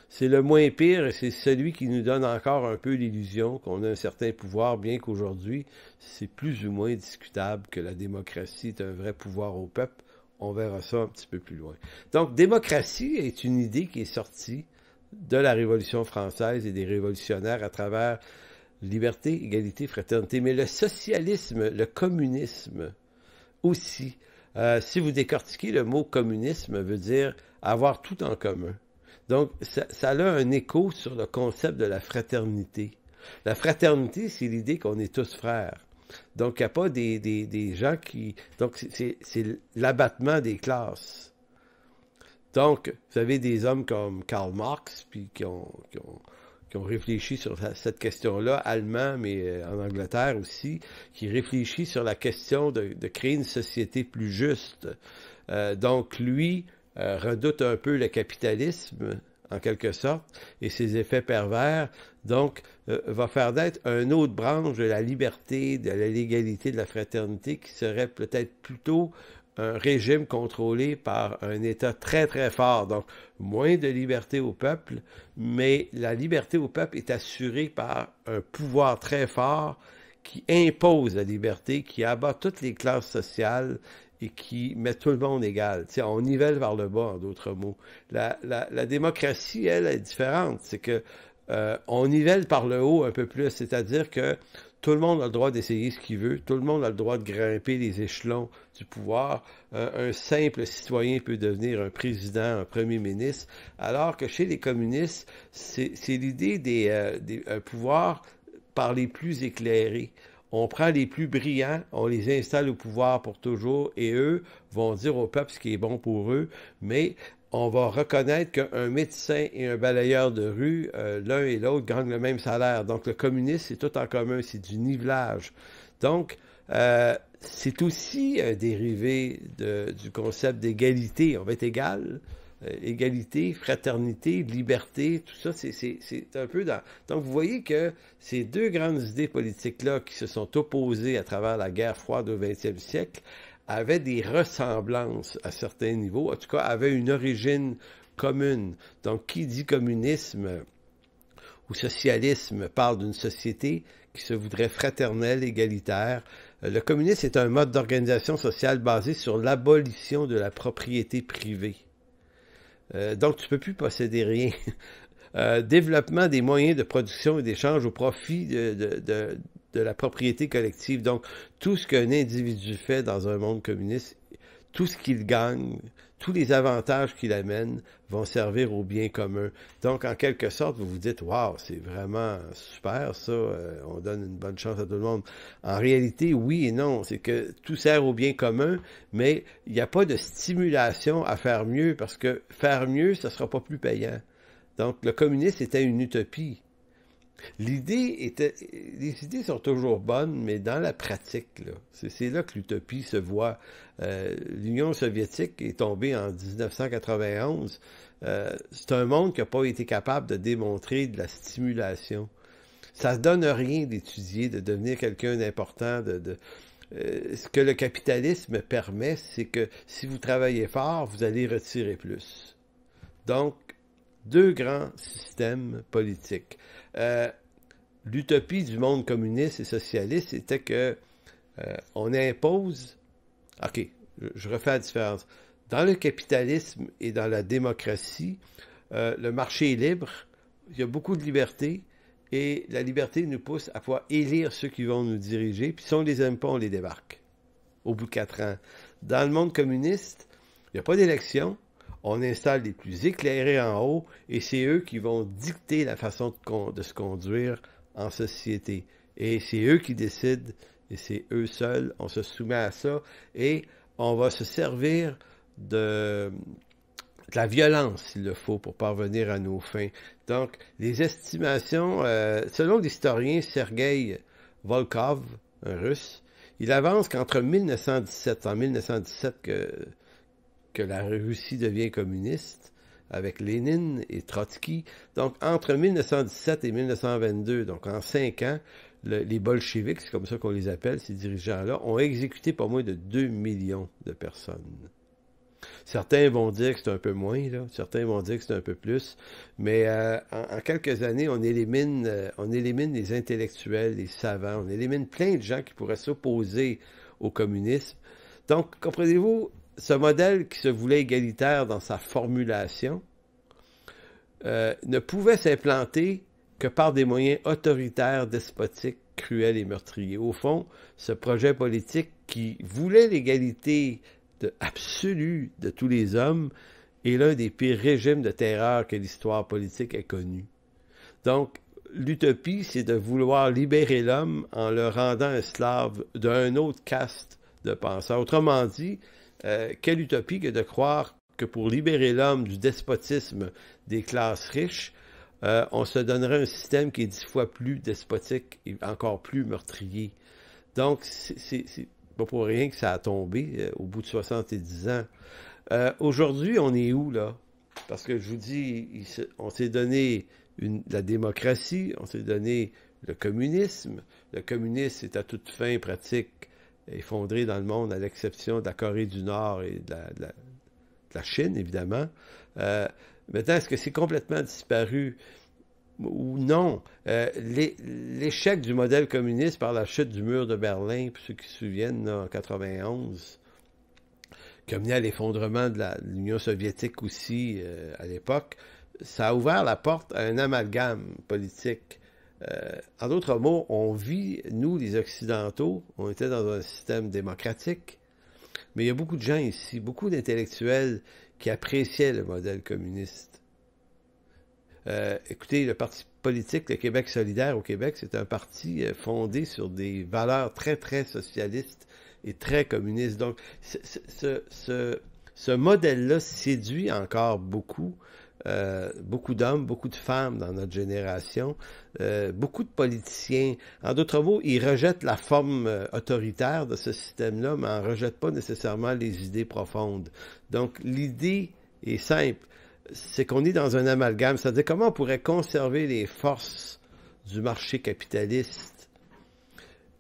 C'est le moins pire et c'est celui qui nous donne encore un peu l'illusion qu'on a un certain pouvoir, bien qu'aujourd'hui, c'est plus ou moins discutable que la démocratie est un vrai pouvoir au peuple. On verra ça un petit peu plus loin. Donc, démocratie est une idée qui est sortie de la Révolution française et des révolutionnaires à travers liberté, égalité, fraternité. Mais le socialisme, le communisme, aussi. Si vous décortiquez le mot communisme, veut dire avoir tout en commun. Donc, ça a un écho sur le concept de la fraternité. La fraternité, c'est l'idée qu'on est tous frères. Donc, il n'y a pas des gens qui... Donc, c'est l'abattement des classes. Donc, vous avez des hommes comme Karl Marx, puis qui ont réfléchi sur cette question-là, allemands, mais en Angleterre aussi, qui réfléchit sur la question de créer une société plus juste. Donc, lui redoute un peu le capitalisme, en quelque sorte, et ses effets pervers, donc va faire naître une autre branche de la liberté, de la légalité, de la fraternité, qui serait peut-être plutôt un régime contrôlé par un État très, très fort. Donc, moins de liberté au peuple, mais la liberté au peuple est assurée par un pouvoir très fort qui impose la liberté, qui abat toutes les classes sociales et qui met tout le monde égal. T'sais, on nivelle vers le bas, en d'autres mots. La démocratie, elle, est différente. C'est que on nivelle par le haut un peu plus, c'est-à-dire que tout le monde a le droit d'essayer ce qu'il veut, tout le monde a le droit de grimper les échelons du pouvoir. Un simple citoyen peut devenir un président, un premier ministre, alors que chez les communistes, c'est l'idée des pouvoirs par les plus éclairés. On prend les plus brillants, on les installe au pouvoir pour toujours, et eux vont dire au peuple ce qui est bon pour eux, mais on va reconnaître qu'un médecin et un balayeur de rue, l'un et l'autre gagnent le même salaire. Donc le communisme, c'est tout en commun, c'est du nivelage. Donc, c'est aussi un dérivé du concept d'égalité. On va être égal. Égalité, fraternité, liberté, tout ça, c'est un peu dans... Donc, vous voyez que ces deux grandes idées politiques-là qui se sont opposées à travers la guerre froide au 20e siècle avaient des ressemblances à certains niveaux, en tout cas, avaient une origine commune. Donc, qui dit communisme ou socialisme parle d'une société qui se voudrait fraternelle, égalitaire. Le communisme est un mode d'organisation sociale basé sur l'abolition de la propriété privée. Donc, tu ne peux plus posséder rien. Développement des moyens de production et d'échange au profit de la propriété collective. Donc, tout ce qu'un individu fait dans un monde communiste, tout ce qu'il gagne, tous les avantages qu'il amène vont servir au bien commun. Donc, en quelque sorte, vous vous dites, waouh, c'est vraiment super ça, on donne une bonne chance à tout le monde. En réalité, oui et non, c'est que tout sert au bien commun, mais il n'y a pas de stimulation à faire mieux, parce que faire mieux, ça ne sera pas plus payant. Donc, le communisme était une utopie. Les idées sont toujours bonnes, mais dans la pratique, là, c'est là que l'utopie se voit. L'Union soviétique est tombée en 1991. C'est un monde qui n'a pas été capable de démontrer de la stimulation. Ça ne donne rien d'étudier, de devenir quelqu'un d'important. Ce que le capitalisme permet, c'est que si vous travaillez fort, vous allez retirer plus. Donc, deux grands systèmes politiques. L'utopie du monde communiste et socialiste, c'était que on impose... OK, je refais la différence. Dans le capitalisme et dans la démocratie, le marché est libre, il y a beaucoup de liberté, et la liberté nous pousse à pouvoir élire ceux qui vont nous diriger, puis si on les aime pas, on les débarque au bout de 4 ans. Dans le monde communiste, il n'y a pas d'élection, on installe les plus éclairés en haut, et c'est eux qui vont dicter la façon de se conduire en société. Et c'est eux qui décident, et c'est eux seuls, on se soumet à ça, et on va se servir de la violence, s'il le faut, pour parvenir à nos fins. Donc, les estimations, selon l'historien Sergueï Volkov, un Russe, il avance qu'entre 1917 que la Russie devient communiste, avec Lénine et Trotsky. Donc, entre 1917 et 1922, donc en 5 ans, les bolcheviks, c'est comme ça qu'on les appelle, ces dirigeants-là, ont exécuté pas moins de 2 millions de personnes. Certains vont dire que c'est un peu moins, là. Certains vont dire que c'est un peu plus, mais en quelques années, on élimine les intellectuels, les savants, on élimine plein de gens qui pourraient s'opposer au communisme. Donc, comprenez-vous, ce modèle qui se voulait égalitaire dans sa formulation ne pouvait s'implanter que par des moyens autoritaires, despotiques, cruel et meurtrier. Au fond, ce projet politique qui voulait l'égalité absolue de tous les hommes est l'un des pires régimes de terreur que l'histoire politique ait connu. Donc, l'utopie, c'est de vouloir libérer l'homme en le rendant esclave d'un autre caste de penseurs. Autrement dit, quelle utopie que de croire que pour libérer l'homme du despotisme des classes riches, on se donnerait un système qui est 10 fois plus despotique et encore plus meurtrier. Donc, c'est pas pour rien que ça a tombé au bout de 70 ans. Aujourd'hui, on est où, là? Parce que je vous dis, on s'est donné la démocratie, on s'est donné le communisme. Le communisme est à toute fin pratique effondré dans le monde, à l'exception de la Corée du Nord et de la Chine, évidemment. Maintenant, est-ce que c'est complètement disparu ou non? L'échec du modèle communiste par la chute du mur de Berlin, pour ceux qui se souviennent, là, en 91, qui a mené à l'effondrement de l'Union soviétique aussi à l'époque, ça a ouvert la porte à un amalgame politique. En d'autres mots, on vit, nous, les Occidentaux, on était dans un système démocratique, mais il y a beaucoup de gens ici, beaucoup d'intellectuels qui appréciaient le modèle communiste. Écoutez, le parti politique, le Québec solidaire au Québec, c'est un parti fondé sur des valeurs très, très socialistes et très communistes. Donc, ce modèle-là séduit encore beaucoup d'hommes, beaucoup de femmes dans notre génération, beaucoup de politiciens. En d'autres mots, ils rejettent la forme autoritaire de ce système-là, mais en rejettent pas nécessairement les idées profondes. Donc, l'idée est simple, c'est qu'on est dans un amalgame, c'est-à-dire comment on pourrait conserver les forces du marché capitaliste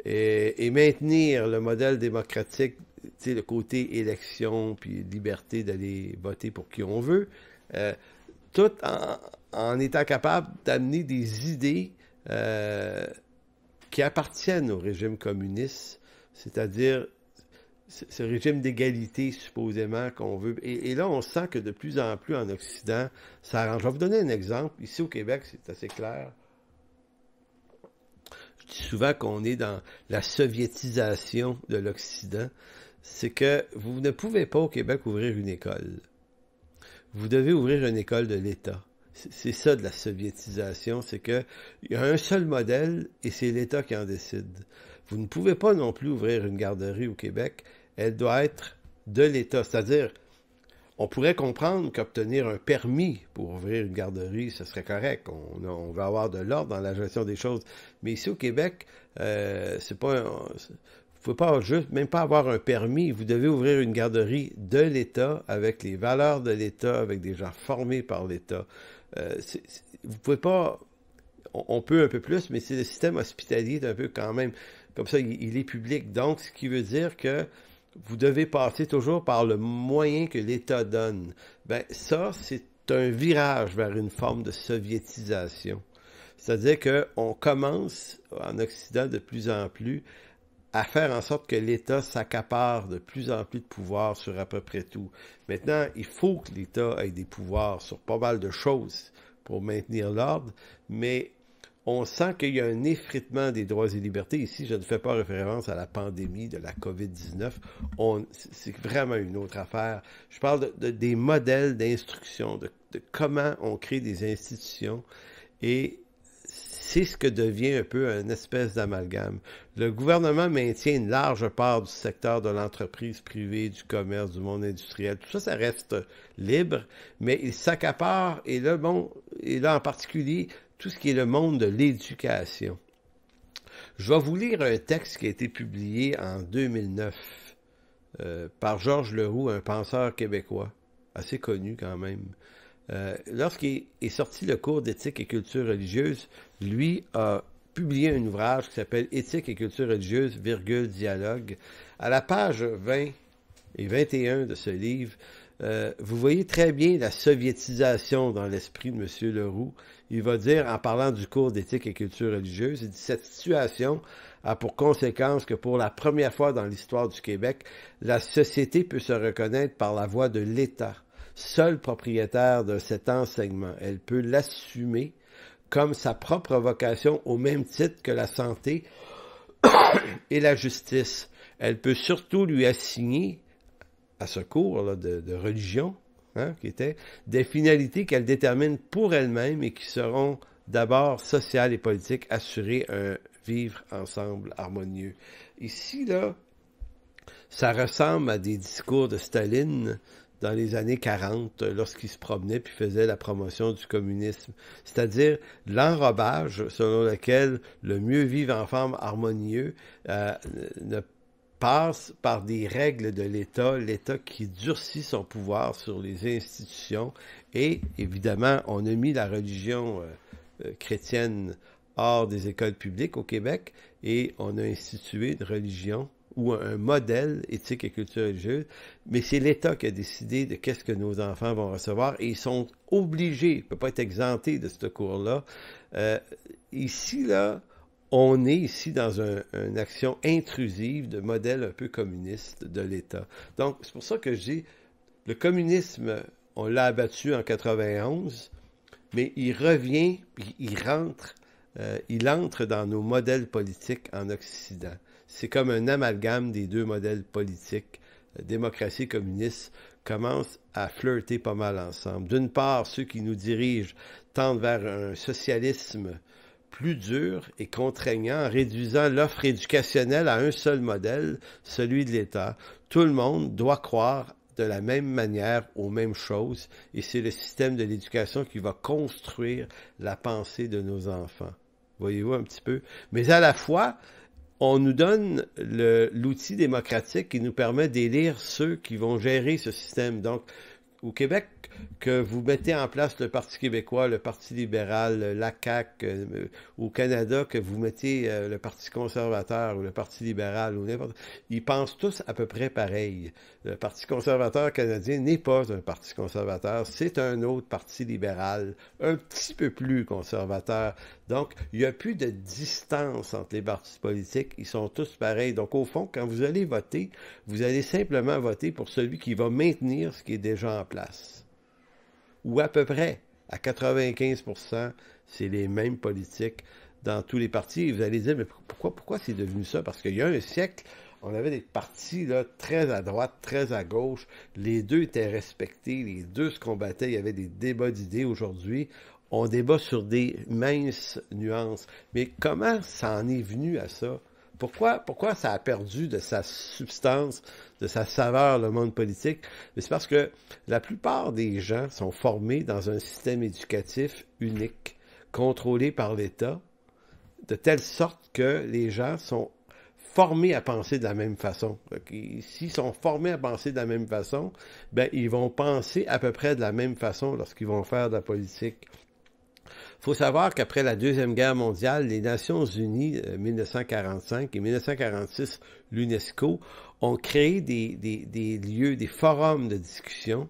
et maintenir le modèle démocratique, tu sais, le côté élection, puis liberté d'aller voter pour qui on veut, tout en étant capable d'amener des idées qui appartiennent au régime communiste, c'est-à-dire ce régime d'égalité supposément qu'on veut. Et là, on sent que de plus en plus en Occident, ça arrange. Je vais vous donner un exemple. Ici au Québec, c'est assez clair. Je dis souvent qu'on est dans la soviétisation de l'Occident. C'est que vous ne pouvez pas au Québec ouvrir une école. Vous devez ouvrir une école de l'État. C'est ça de la soviétisation, c'est que il y a un seul modèle et c'est l'État qui en décide. Vous ne pouvez pas non plus ouvrir une garderie au Québec, elle doit être de l'État. C'est-à-dire, on pourrait comprendre qu'obtenir un permis pour ouvrir une garderie, ce serait correct. On va avoir de l'ordre dans la gestion des choses. Mais ici au Québec, c'est pas... Vous ne pouvez pas juste, même pas avoir un permis, vous devez ouvrir une garderie de l'État avec les valeurs de l'État, avec des gens formés par l'État. Vous pouvez pas, on peut un peu plus, mais c'est le système hospitalier est un peu quand même, comme ça, il est public. Donc, ce qui veut dire que vous devez passer toujours par le moyen que l'État donne. Ben, ça, c'est un virage vers une forme de soviétisation. C'est-à-dire qu'on commence en Occident de plus en plus à faire en sorte que l'État s'accapare de plus en plus de pouvoir sur à peu près tout. Maintenant, il faut que l'État ait des pouvoirs sur pas mal de choses pour maintenir l'ordre, mais on sent qu'il y a un effritement des droits et libertés. Ici, je ne fais pas référence à la pandémie de la COVID-19. C'est vraiment une autre affaire. Je parle des modèles d'instruction, de comment on crée des institutions et c'est ce que devient un peu une espèce d'amalgame. Le gouvernement maintient une large part du secteur de l'entreprise privée, du commerce, du monde industriel. Tout ça, ça reste libre, mais il s'accapare, et là, en particulier, tout ce qui est le monde de l'éducation. Je vais vous lire un texte qui a été publié en 2009 par Georges Leroux, un penseur québécois, assez connu quand même. Lorsqu'il est sorti le cours d'éthique et culture religieuse, lui a publié un ouvrage qui s'appelle Éthique et culture religieuse, dialogue. À la page 20 et 21 de ce livre, vous voyez très bien la soviétisation dans l'esprit de M. Leroux. Il va dire, en parlant du cours d'éthique et culture religieuse, il dit « Cette situation a pour conséquence que pour la première fois dans l'histoire du Québec, la société peut se reconnaître par la voie de l'État. Seule propriétaire de cet enseignement, elle peut l'assumer comme sa propre vocation au même titre que la santé et la justice. Elle peut surtout lui assigner, à ce cours là, de religion, qui était, des finalités qu'elle détermine pour elle-même et qui seront d'abord sociales et politiques, assurer un vivre ensemble harmonieux. Ici, là, ça ressemble à des discours de Staline dans les années 40, lorsqu'il se promenait puis faisait la promotion du communisme. C'est-à-dire l'enrobage selon lequel le mieux vivre ensemble harmonieux ne passe par des règles de l'État, l'État qui durcit son pouvoir sur les institutions, et évidemment, on a mis la religion chrétienne hors des écoles publiques au Québec, et on a institué une religion ou un modèle éthique et culture religieuse, mais c'est l'État qui a décidé de qu'est-ce que nos enfants vont recevoir, et ils sont obligés, ils ne peuvent pas être exemptés de ce cours-là. Ici, là, on est ici dans une action intrusive de modèle un peu communiste de l'État. Donc, c'est pour ça que je dis, le communisme, on l'a abattu en 91, mais il revient, puis il entre dans nos modèles politiques en Occident. C'est comme un amalgame des deux modèles politiques. Démocratie et communiste commencent à flirter pas mal ensemble. D'une part, ceux qui nous dirigent tendent vers un socialisme plus dur et contraignant en réduisant l'offre éducationnelle à un seul modèle, celui de l'État. Tout le monde doit croire de la même manière aux mêmes choses, et c'est le système de l'éducation qui va construire la pensée de nos enfants. Voyez-vous un petit peu? Mais à la fois, on nous donne l'outil démocratique qui nous permet d'élire ceux qui vont gérer ce système. Donc, au Québec, que vous mettez en place le Parti québécois, le Parti libéral, la CAQ, au Canada, que vous mettez le Parti conservateur ou le Parti libéral, ou n'importe, ils pensent tous à peu près pareil. Le Parti conservateur canadien n'est pas un parti conservateur, c'est un autre parti libéral, un petit peu plus conservateur. Donc, il n'y a plus de distance entre les partis politiques, ils sont tous pareils. Donc, au fond, quand vous allez voter, vous allez simplement voter pour celui qui va maintenir ce qui est déjà en place. Ou à peu près, à 95%, c'est les mêmes politiques dans tous les partis. Et vous allez dire, mais pourquoi c'est devenu ça? Parce qu'il y a un siècle, on avait des partis là, très à droite, très à gauche. Les deux étaient respectés, les deux se combattaient, il y avait des débats d'idées. Aujourd'hui, on débat sur des minces nuances. Mais comment ça en est venu à ça? Pourquoi ça a perdu de sa substance, de sa saveur, le monde politique? C'est parce que la plupart des gens sont formés dans un système éducatif unique, contrôlé par l'État, de telle sorte que les gens sont formés à penser de la même façon. S'ils sont formés à penser de la même façon, ben ils vont penser à peu près de la même façon lorsqu'ils vont faire de la politique. Il faut savoir qu'après la Deuxième Guerre mondiale, les Nations Unies, 1945 et 1946, l'UNESCO, ont créé des lieux, des forums de discussion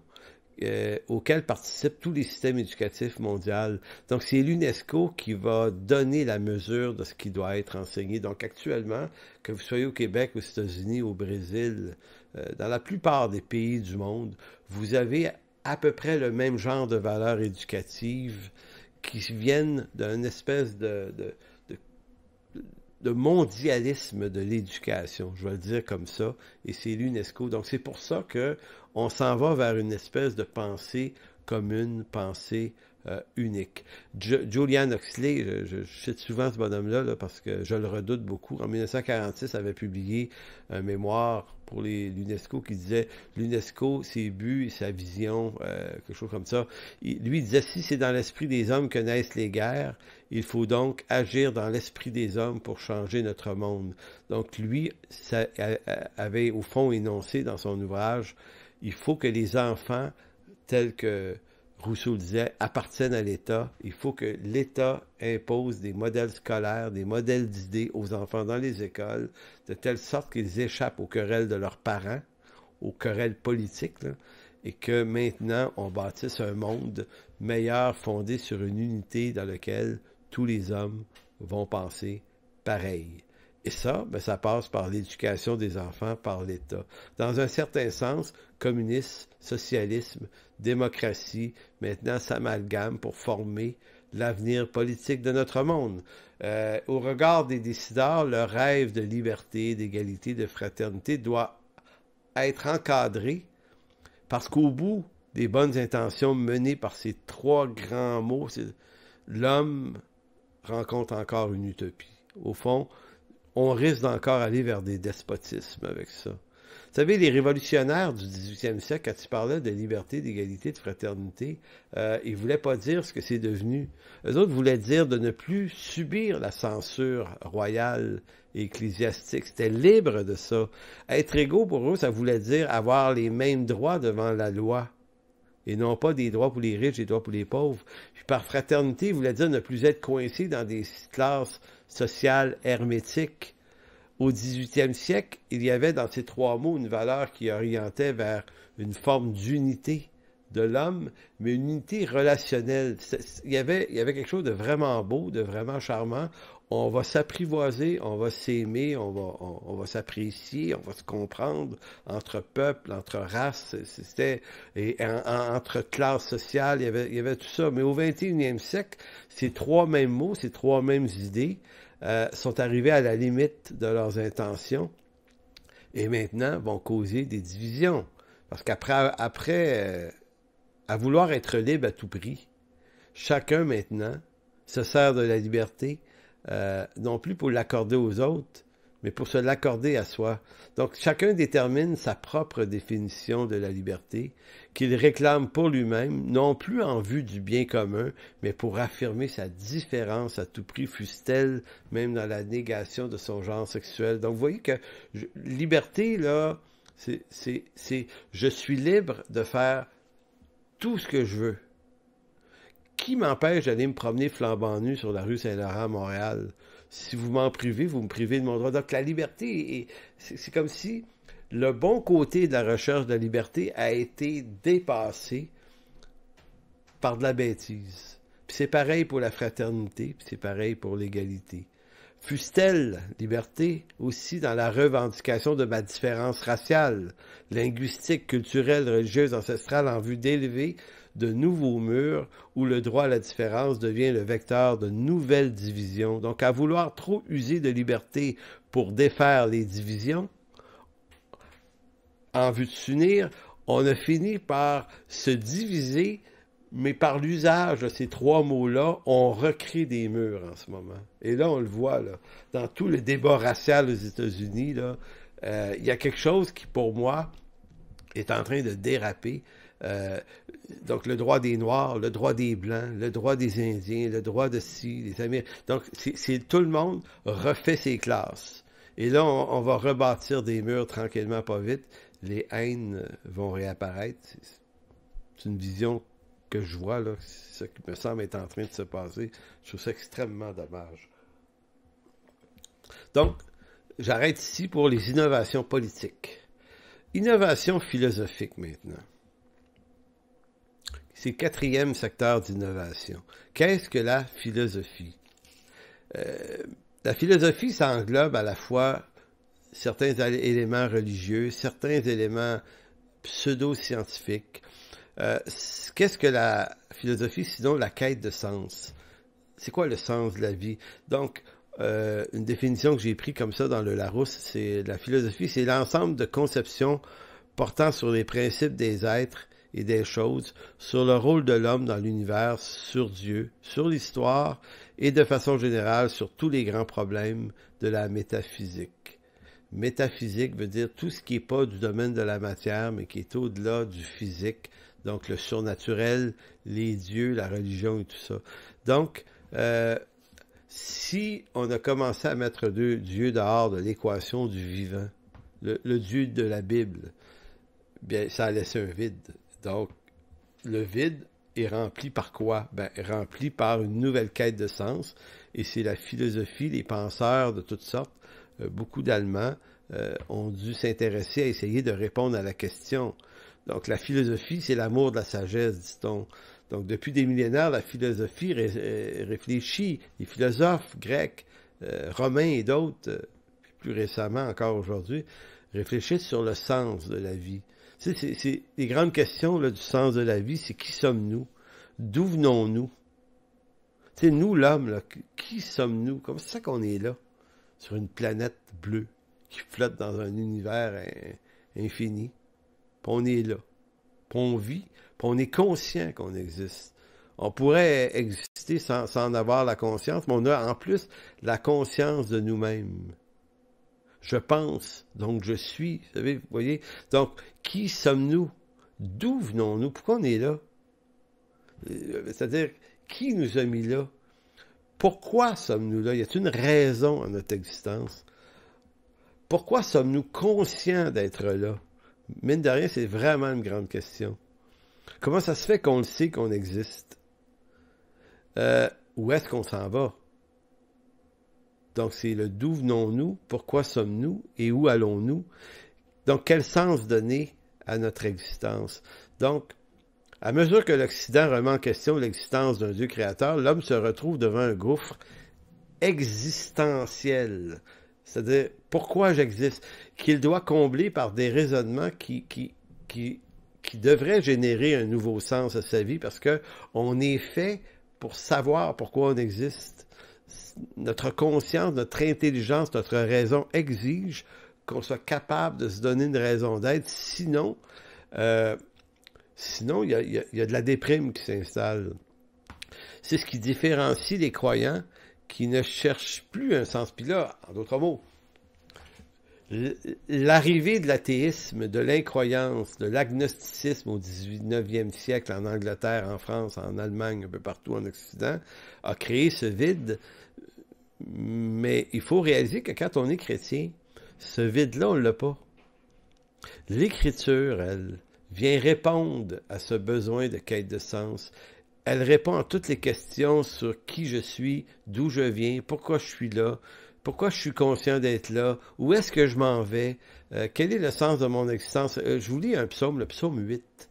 auxquels participent tous les systèmes éducatifs mondiaux. Donc, c'est l'UNESCO qui va donner la mesure de ce qui doit être enseigné. Donc, actuellement, que vous soyez au Québec, aux États-Unis, au Brésil, dans la plupart des pays du monde, vous avez à peu près le même genre de valeurs éducatives qui viennent d'une espèce de mondialisme de l'éducation, je vais le dire comme ça, et c'est l'UNESCO. Donc c'est pour ça que on s'en va vers une espèce de pensée commune, pensée unique. Julian Huxley, je cite souvent ce bonhomme-là là, parce que je le redoute beaucoup. En 1946, avait publié un mémoire pour l'UNESCO qui disait l'UNESCO, ses buts et sa vision, quelque chose comme ça. Lui, il disait, si c'est dans l'esprit des hommes que naissent les guerres, il faut donc agir dans l'esprit des hommes pour changer notre monde. Donc lui, ça avait au fond énoncé dans son ouvrage, il faut que les enfants, tels que Rousseau le disait, appartiennent à l'État. Il faut que l'État impose des modèles scolaires, des modèles d'idées aux enfants dans les écoles, de telle sorte qu'ils échappent aux querelles de leurs parents, aux querelles politiques, là, et que maintenant, on bâtisse un monde meilleur, fondé sur une unité dans lequel tous les hommes vont penser pareil. Et ça, ben, ça passe par l'éducation des enfants, par l'État. Dans un certain sens, communisme, socialisme, démocratie, maintenant s'amalgament pour former l'avenir politique de notre monde. Au regard des décideurs, le rêve de liberté, d'égalité, de fraternité doit être encadré parce qu'au bout des bonnes intentions menées par ces trois grands mots, l'homme rencontre encore une utopie. Au fond, on risque d'encore aller vers des despotismes avec ça. Vous savez, les révolutionnaires du 18e siècle, quand ils parlaient de liberté, d'égalité, de fraternité, ils ne voulaient pas dire ce que c'est devenu. Eux autres voulaient dire de ne plus subir la censure royale et ecclésiastique. C'était libre de ça. Être égaux, pour eux, ça voulait dire avoir les mêmes droits devant la loi. Et non pas des droits pour les riches, des droits pour les pauvres. Puis par fraternité, ils voulaient dire ne plus être coincés dans des classes sociales hermétiques. Au 18e siècle, il y avait dans ces trois mots une valeur qui orientait vers une forme d'unité de l'homme, mais une unité relationnelle. Il y avait quelque chose de vraiment beau, de vraiment charmant. On va s'apprivoiser, on va s'aimer, on va s'apprécier, on va se comprendre entre peuples, entre races, entre classes sociales, il y avait tout ça. Mais au 21e siècle, ces trois mêmes mots, ces trois mêmes idées, sont arrivés à la limite de leurs intentions et maintenant vont causer des divisions. Parce qu'après à vouloir être libre à tout prix, chacun maintenant se sert de la liberté, non plus pour l'accorder aux autres, mais pour se l'accorder à soi. Donc chacun détermine sa propre définition de la liberté, qu'il réclame pour lui-même, non plus en vue du bien commun, mais pour affirmer sa différence à tout prix, fût-elle même dans la négation de son genre sexuel. Donc vous voyez que liberté, là, c'est je suis libre de faire tout ce que je veux. Qui m'empêche d'aller me promener flambant nu sur la rue Saint-Laurent à Montréal? Si vous m'en privez, vous me privez de mon droit. Donc la liberté, c'est comme si le bon côté de la recherche de la liberté a été dépassé par de la bêtise. Puis c'est pareil pour la fraternité, puis c'est pareil pour l'égalité. Fût-elle liberté aussi dans la revendication de ma différence raciale, linguistique, culturelle, religieuse, ancestrale en vue d'élever de nouveaux murs où le droit à la différence devient le vecteur de nouvelles divisions. Donc, à vouloir trop user de liberté pour défaire les divisions, en vue de s'unir, on a fini par se diviser, mais par l'usage de ces trois mots-là, on recrée des murs en ce moment. Et là, on le voit, là, dans tout le débat racial aux États-Unis, là, il y a quelque chose qui, pour moi, est en train de déraper. Donc, le droit des Noirs, le droit des Blancs, le droit des Indiens, le droit de ci, des Américains. Donc, c'est tout le monde refait ses classes. Et là, on va rebâtir des murs tranquillement, pas vite. Les haines vont réapparaître. C'est une vision que je vois, là. C'est ce qui me semble être en train de se passer. Je trouve ça extrêmement dommage. Donc, j'arrête ici pour les innovations politiques. Innovation philosophique maintenant. C'est le quatrième secteur d'innovation. Qu'est-ce que la philosophie? La philosophie, ça englobe à la fois certains éléments religieux, certains éléments pseudo-scientifiques. Qu'est-ce que la philosophie, sinon la quête de sens? C'est quoi le sens de la vie? Donc, une définition que j'ai prise comme ça dans le Larousse, c'est la philosophie, c'est l'ensemble de conceptions portant sur les principes des êtres et des choses, sur le rôle de l'homme dans l'univers, sur Dieu, sur l'histoire et de façon générale sur tous les grands problèmes de la métaphysique. Métaphysique veut dire tout ce qui n'est pas du domaine de la matière, mais qui est au-delà du physique, donc le surnaturel, les dieux, la religion et tout ça. Donc, si on a commencé à mettre Dieu dehors de l'équation du vivant, le Dieu de la Bible, bien, ça a laissé un vide. Donc, le vide est rempli par quoi? Ben, rempli par une nouvelle quête de sens, et c'est la philosophie, les penseurs de toutes sortes, beaucoup d'Allemands ont dû s'intéresser à essayer de répondre à la question. Donc, la philosophie, c'est l'amour de la sagesse, dit-on. Donc, depuis des millénaires, la philosophie réfléchit. Les philosophes grecs, romains et d'autres, plus récemment encore aujourd'hui, réfléchissent sur le sens de la vie. C'est les grandes questions là, du sens de la vie, c'est qui sommes-nous? D'où venons-nous? Tu sais, nous, l'homme, là, qui sommes-nous? Comment c'est ça qu'on est là, sur une planète bleue, qui flotte dans un univers infini? Puis on est là. Puis on vit. Puis on est conscient qu'on existe. On pourrait exister sans en avoir la conscience, mais on a en plus la conscience de nous-mêmes. Je pense, donc je suis. Vous voyez? Donc, qui sommes-nous? D'où venons-nous? Pourquoi on est là? C'est-à-dire, qui nous a mis là? Pourquoi sommes-nous là? Y a-t-il une raison à notre existence? Pourquoi sommes-nous conscients d'être là? Mine de rien, c'est vraiment une grande question. Comment ça se fait qu'on le sait qu'on existe? Où est-ce qu'on s'en va? Donc, c'est le d'où venons-nous, pourquoi sommes-nous et où allons-nous? Donc, quel sens donner à notre existence? Donc, à mesure que l'Occident remet en question l'existence d'un Dieu créateur, l'homme se retrouve devant un gouffre existentiel. C'est-à-dire, pourquoi j'existe? Qu'il doit combler par des raisonnements qui devraient générer un nouveau sens à sa vie, parce que on est fait pour savoir pourquoi on existe. Notre conscience, notre intelligence, notre raison exige qu'on soit capable de se donner une raison d'être. Sinon, il y a de la déprime qui s'installe. C'est ce qui différencie les croyants qui ne cherchent plus un sens. Puis là, en d'autres mots, l'arrivée de l'athéisme, de l'incroyance, de l'agnosticisme au 19e siècle en Angleterre, en France, en Allemagne, un peu partout en Occident, a créé ce vide. Mais il faut réaliser que quand on est chrétien, ce vide-là, on ne l'a pas. L'Écriture, elle, vient répondre à ce besoin de quête de sens. Elle répond à toutes les questions sur qui je suis, d'où je viens, pourquoi je suis là, pourquoi je suis conscient d'être là, où est-ce que je m'en vais, quel est le sens de mon existence. Je vous lis un psaume, le psaume 8,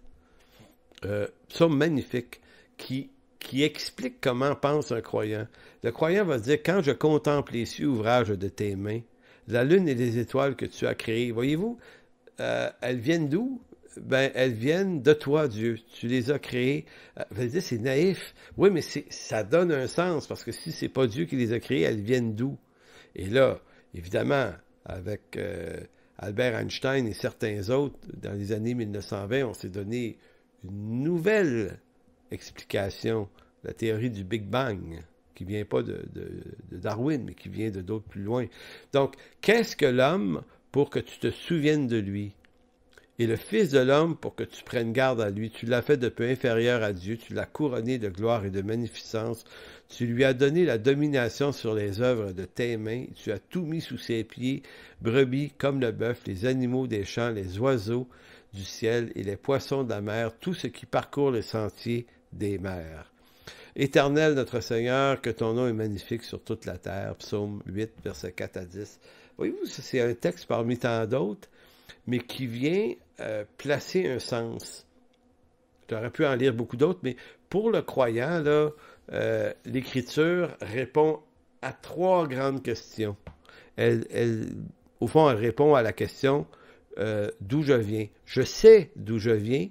psaume magnifique, qui explique comment pense un croyant. Le croyant va dire, quand je contemple les cieux, ouvrage de tes mains, la lune et les étoiles que tu as créées, voyez-vous, elles viennent d'où? Ben, elles viennent de toi, Dieu. Tu les as créées. Vous allez dire, c'est naïf. Oui, mais ça donne un sens, parce que si c'est pas Dieu qui les a créées, elles viennent d'où? Et là, évidemment, avec Albert Einstein et certains autres, dans les années 1920, on s'est donné une nouvelle explication, la théorie du Big Bang, qui vient pas de Darwin, mais qui vient de d'autres plus loin. Donc, qu'est-ce que l'homme pour que tu te souviennes de lui? Et le Fils de l'homme pour que tu prennes garde à lui. Tu l'as fait de peu inférieur à Dieu, tu l'as couronné de gloire et de magnificence, tu lui as donné la domination sur les œuvres de tes mains, tu as tout mis sous ses pieds, brebis comme le bœuf, les animaux des champs, les oiseaux du ciel et les poissons de la mer, tout ce qui parcourt les sentiers des mers. Éternel notre Seigneur, que ton nom est magnifique sur toute la terre. Psaume 8, versets 4 à 10. Voyez-vous, c'est un texte parmi tant d'autres, mais qui vient placer un sens. J'aurais pu en lire beaucoup d'autres, mais pour le croyant, là, l'Écriture répond à 3 grandes questions. Au fond, elle répond à la question d'où je viens. Je sais d'où je viens,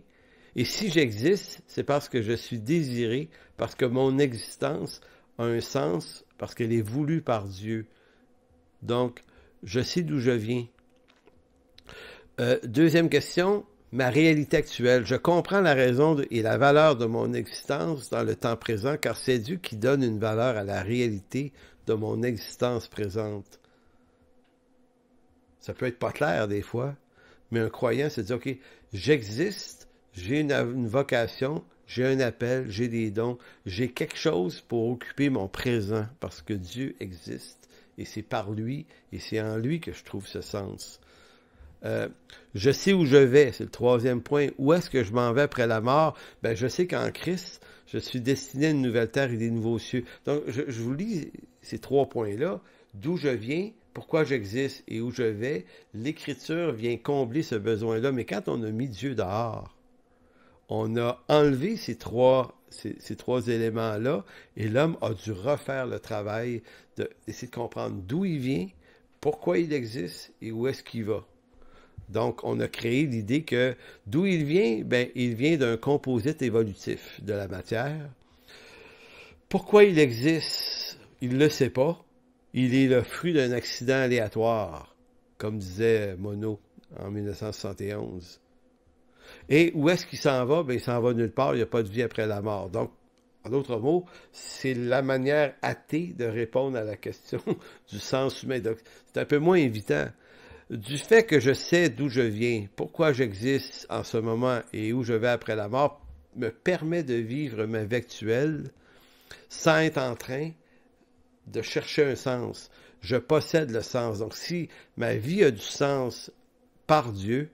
et si j'existe, c'est parce que je suis désiré, parce que mon existence a un sens, parce qu'elle est voulue par Dieu. Donc, je sais d'où je viens. Deuxième question, ma réalité actuelle. Je comprends la raison et la valeur de mon existence dans le temps présent, car c'est Dieu qui donne une valeur à la réalité de mon existence présente. Ça peut être pas clair des fois, mais un croyant se dit, OK, j'existe, j'ai une vocation, j'ai un appel, j'ai des dons, j'ai quelque chose pour occuper mon présent, parce que Dieu existe, et c'est par lui, et c'est en lui que je trouve ce sens. Je sais où je vais, c'est le 3e point. Où est-ce que je m'en vais après la mort? Ben, je sais qu'en Christ, je suis destiné à une nouvelle terre et des nouveaux cieux. Donc, je vous lis ces 3 points-là. D'où je viens, pourquoi j'existe et où je vais. L'Écriture vient combler ce besoin-là. Mais quand on a mis Dieu dehors, on a enlevé ces trois éléments-là et l'homme a dû refaire le travail d'essayer de comprendre d'où il vient, pourquoi il existe et où est-ce qu'il va. Donc, on a créé l'idée que d'où il vient? Ben, il vient d'un composite évolutif de la matière. Pourquoi il existe? Il ne le sait pas. Il est le fruit d'un accident aléatoire, comme disait Monod en 1971. Et où est-ce qu'il s'en va? Ben, il s'en va nulle part, il n'y a pas de vie après la mort. Donc, en d'autres mots, c'est la manière athée de répondre à la question du sens humain. Donc, c'est un peu moins évident. Du fait que je sais d'où je viens, pourquoi j'existe en ce moment et où je vais après la mort, me permet de vivre ma vie actuelle sans être en train de chercher un sens. Je possède le sens. Donc, si ma vie a du sens par Dieu,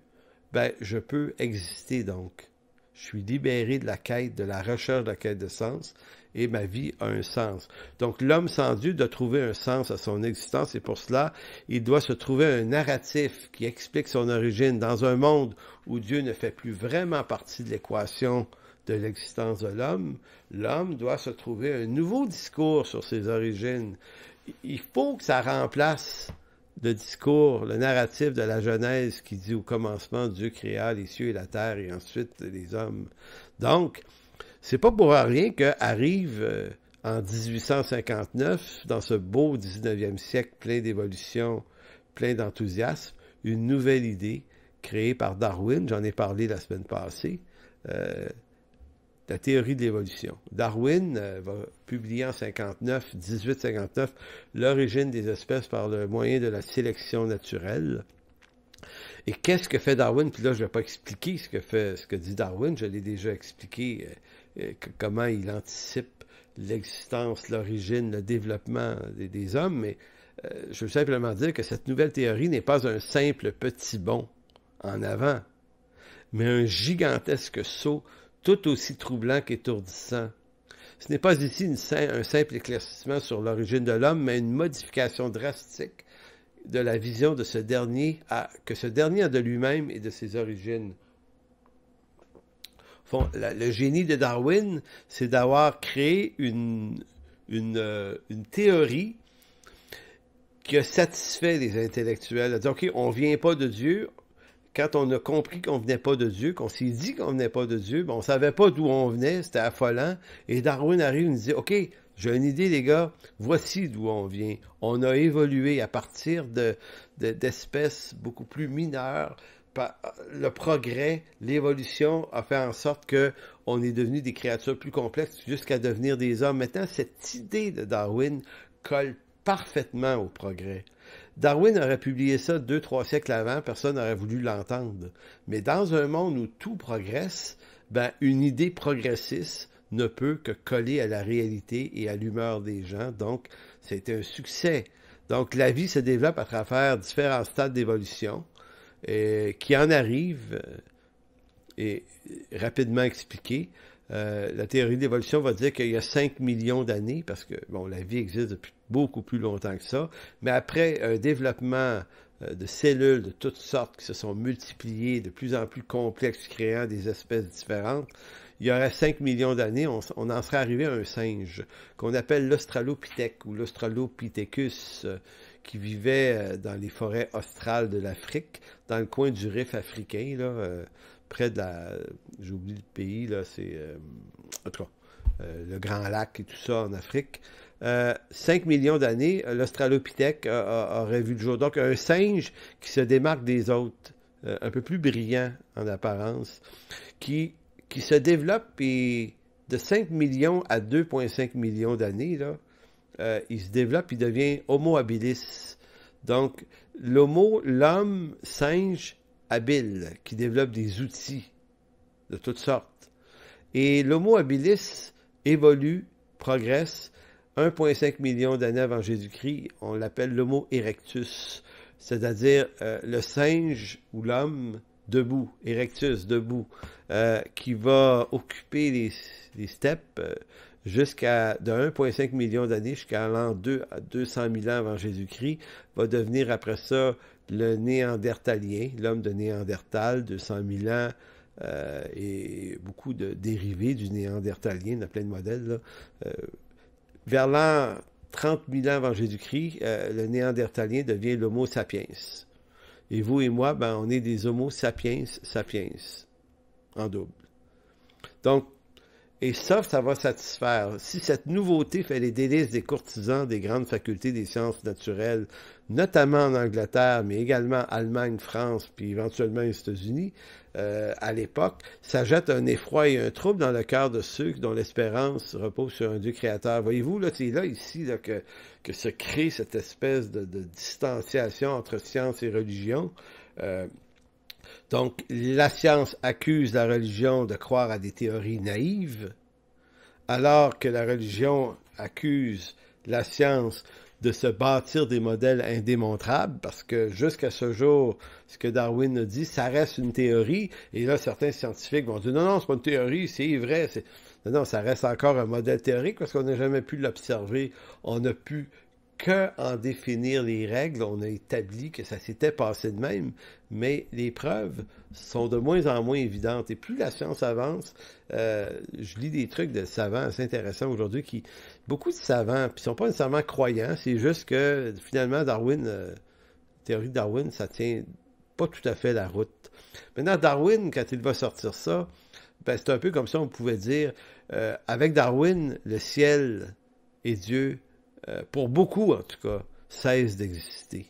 ben, je peux exister donc. Je suis libéré de la quête, de la recherche de la quête de sens, et ma vie a un sens. Donc, l'homme sans Dieu doit trouver un sens à son existence, et pour cela, il doit se trouver un narratif qui explique son origine dans un monde où Dieu ne fait plus vraiment partie de l'équation de l'existence de l'homme. L'homme doit se trouver un nouveau discours sur ses origines. Il faut que ça remplace le discours, le narratif de la Genèse qui dit au commencement, Dieu créa les cieux et la terre et ensuite les hommes. Donc, c'est pas pour rien qu'arrive en 1859, dans ce beau 19e siècle plein d'évolution, plein d'enthousiasme, une nouvelle idée créée par Darwin, j'en ai parlé la semaine passée, la théorie de l'évolution. Darwin va publier en 1859, l'origine des espèces par le moyen de la sélection naturelle. Et qu'est-ce que fait Darwin? Puis là, je ne vais pas expliquer ce que dit Darwin, je l'ai déjà expliqué, comment il anticipe l'existence, l'origine, le développement des hommes, mais je veux simplement dire que cette nouvelle théorie n'est pas un simple petit bond en avant, mais un gigantesque saut tout aussi troublant qu'étourdissant. Ce n'est pas ici un simple éclaircissement sur l'origine de l'homme, mais une modification drastique de la vision de ce dernier, que ce dernier a de lui-même et de ses origines. Le génie de Darwin, c'est d'avoir créé une théorie qui a satisfait les intellectuels. Elle a dit, OK, on ne vient pas de Dieu. Quand on a compris qu'on ne venait pas de Dieu, qu'on s'est dit qu'on ne venait pas de Dieu, ben on ne savait pas d'où on venait, c'était affolant. Et Darwin arrive et nous dit, OK, j'ai une idée, les gars, voici d'où on vient. On a évolué à partir d'espèces beaucoup plus mineures. Le progrès, l'évolution a fait en sorte qu'on est devenu des créatures plus complexes jusqu'à devenir des hommes. Maintenant, cette idée de Darwin colle parfaitement au progrès. Darwin aurait publié ça 2-3 siècles avant, personne n'aurait voulu l'entendre. Mais dans un monde où tout progresse, ben, une idée progressiste ne peut que coller à la réalité et à l'humeur des gens. Donc, c'était un succès. Donc, la vie se développe à travers différents stades d'évolution qui en arrivent et rapidement expliqués. La théorie de l'évolution va dire qu'il y a 5 millions d'années, parce que bon, la vie existe depuis beaucoup plus longtemps que ça, mais après un développement de cellules de toutes sortes qui se sont multipliées, de plus en plus complexes, créant des espèces différentes, il y aurait 5 millions d'années, on en serait arrivé à un singe, qu'on appelle l'Australopithèque ou l'Australopithecus, qui vivait dans les forêts australes de l'Afrique, dans le coin du Rif africain, là, près de j'oublie le pays, là, c'est, en tout cas, le Grand Lac et tout ça en Afrique. 5 millions d'années, l'Australopithèque aurait vu le jour. Donc, un singe qui se démarque des autres, un peu plus brillant en apparence, qui se développe et de 5 millions à 2,5 millions d'années, là, il se développe, il devient Homo habilis. Donc, l'homme singe habile, qui développe des outils de toutes sortes. Et l'Homo habilis évolue, progresse. 1,5 million d'années avant Jésus-Christ, on l'appelle l'Homo erectus, c'est-à-dire le singe ou l'homme debout, erectus, debout, qui va occuper les steppes jusqu'à de 1,5 million d'années jusqu'à l'an 2 à 200 000 ans avant Jésus-Christ, va devenir après ça le néandertalien, l'homme de Néandertal, 200 000 ans, et beaucoup de dérivés du néandertalien, il y en a plein de modèles, là. Vers l'an 30 000 ans avant Jésus-Christ, le néandertalien devient l'Homo sapiens. Et vous et moi, ben, on est des Homo sapiens sapiens, en double. Donc, Et ça va satisfaire. Si cette nouveauté fait les délices des courtisans des grandes facultés des sciences naturelles, notamment en Angleterre, mais également Allemagne, France, puis éventuellement les États-Unis, à l'époque, ça jette un effroi et un trouble dans le cœur de ceux dont l'espérance repose sur un Dieu créateur. Voyez-vous, là, c'est là, ici, là, que se crée cette espèce de distanciation entre science et religion. Donc, la science accuse la religion de croire à des théories naïves, alors que la religion accuse la science de se bâtir des modèles indémontrables, parce que jusqu'à ce jour, ce que Darwin a dit, ça reste une théorie, et là, certains scientifiques vont dire, non, non, c'est pas une théorie, c'est vrai, non, non, ça reste encore un modèle théorique, parce qu'on n'a jamais pu l'observer, on n'a pu qu'en définir les règles, on a établi que ça s'était passé de même, mais les preuves sont de moins en moins évidentes. Et plus la science avance, je lis des trucs de savants assez intéressants aujourd'hui beaucoup de savants, puis ils sont pas nécessairement croyants, c'est juste que finalement théorie de Darwin, ça tient pas tout à fait la route. Maintenant, Darwin, quand il va sortir ça, ben, c'est un peu comme ça, on pouvait dire, avec Darwin, le ciel et Dieu, pour beaucoup en tout cas, cesse d'exister.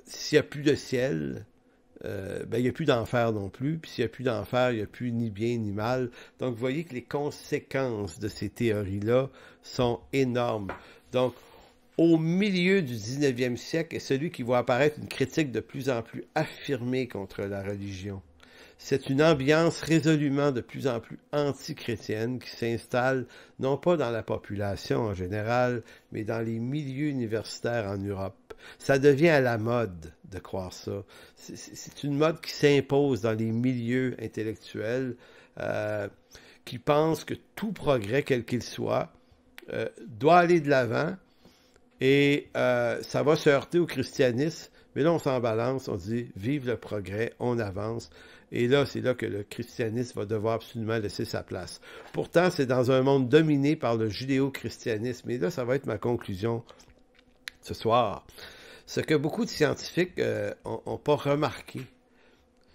S'il n'y a plus de ciel, ben, il n'y a plus d'enfer non plus, puis s'il n'y a plus d'enfer, il n'y a plus ni bien ni mal. Donc vous voyez que les conséquences de ces théories-là sont énormes. Donc, au milieu du 19e siècle est celui qui voit apparaître une critique de plus en plus affirmée contre la religion. C'est une ambiance résolument de plus en plus anti-chrétienne qui s'installe non pas dans la population en général, mais dans les milieux universitaires en Europe. Ça devient à la mode de croire ça. C'est une mode qui s'impose dans les milieux intellectuels qui pensent que tout progrès, quel qu'il soit, doit aller de l'avant et ça va se heurter au christianisme. Mais là, on s'en balance, on dit « Vive le progrès, on avance ». Et là, c'est là que le christianisme va devoir absolument laisser sa place. Pourtant, c'est dans un monde dominé par le judéo-christianisme. Et là, ça va être ma conclusion ce soir. Ce que beaucoup de scientifiques n'ont pas remarqué,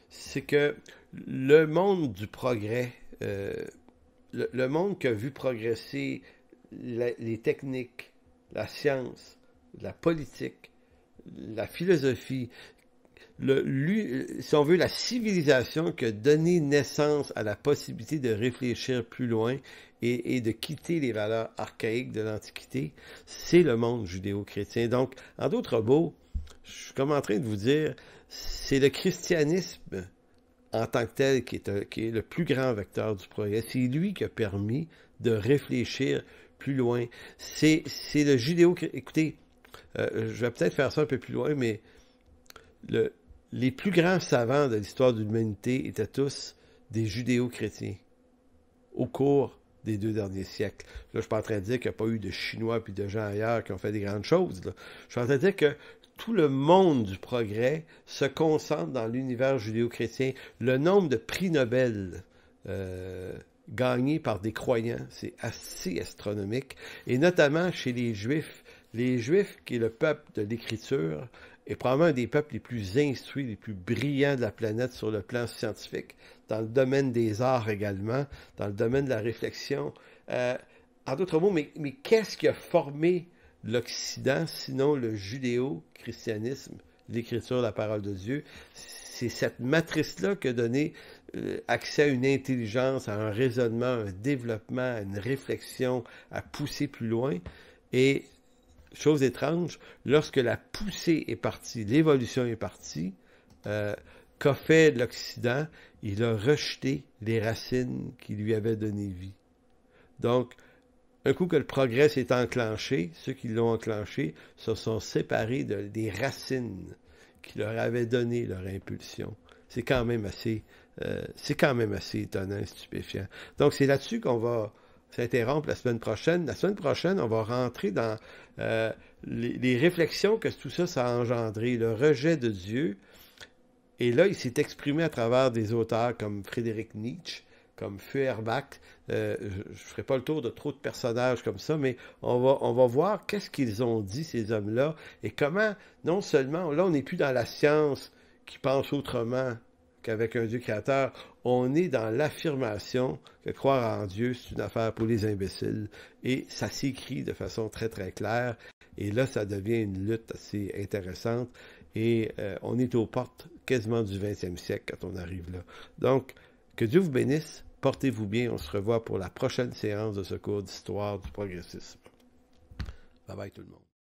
c'est que le monde du progrès, le monde qui a vu progresser les techniques, la science, la politique, la philosophie, si on veut, la civilisation qui a donné naissance à la possibilité de réfléchir plus loin et de quitter les valeurs archaïques de l'Antiquité, c'est le monde judéo-chrétien. Donc, en d'autres mots, je suis comme en train de vous dire, c'est le christianisme en tant que tel qui est le plus grand vecteur du progrès. C'est lui qui a permis de réfléchir plus loin. C'est le judéo-chrétien. Écoutez, je vais peut-être faire ça un peu plus loin, mais les plus grands savants de l'histoire de l'humanité étaient tous des judéo-chrétiens au cours des 2 derniers siècles. Là, je ne suis pas en train de dire qu'il n'y a pas eu de Chinois puis de gens ailleurs qui ont fait des grandes choses. Là. Je suis en train de dire que tout le monde du progrès se concentre dans l'univers judéo-chrétien. Le nombre de prix Nobel gagnés par des croyants, c'est assez astronomique. Et notamment chez les Juifs. Les Juifs, qui est le peuple de l'Écriture, est probablement un des peuples les plus instruits, les plus brillants de la planète sur le plan scientifique, dans le domaine des arts également, dans le domaine de la réflexion. En d'autres mots, mais qu'est-ce qui a formé l'Occident, sinon le judéo-christianisme, l'Écriture, la parole de Dieu? C'est cette matrice-là qui a donné accès à une intelligence, à un raisonnement, à un développement, à une réflexion, à pousser plus loin. Et chose étrange, lorsque la poussée est partie, l'évolution est partie, qu'a fait l'Occident? Il a rejeté les racines qui lui avaient donné vie. Donc, un coup que le progrès s'est enclenché, ceux qui l'ont enclenché se sont séparés des racines qui leur avaient donné leur impulsion. C'est quand même assez étonnant et stupéfiant. Donc, c'est là-dessus qu'on va s'interrompre la semaine prochaine. La semaine prochaine, on va rentrer dans les réflexions que tout ça a engendré, le rejet de Dieu. Et là, il s'est exprimé à travers des auteurs comme Friedrich Nietzsche, comme Feuerbach. Je ne ferai pas le tour de trop de personnages comme ça, mais on va voir qu'est-ce qu'ils ont dit, ces hommes-là, et comment, non seulement, là, on n'est plus dans la science qui pense autrement qu'avec un Dieu créateur, on est dans l'affirmation que croire en Dieu, c'est une affaire pour les imbéciles. Et ça s'écrit de façon très, très claire. Et là, ça devient une lutte assez intéressante. Et on est aux portes quasiment du 20e siècle quand on arrive là. Donc, que Dieu vous bénisse. Portez-vous bien. On se revoit pour la prochaine séance de ce cours d'histoire du progressisme. Bye bye tout le monde.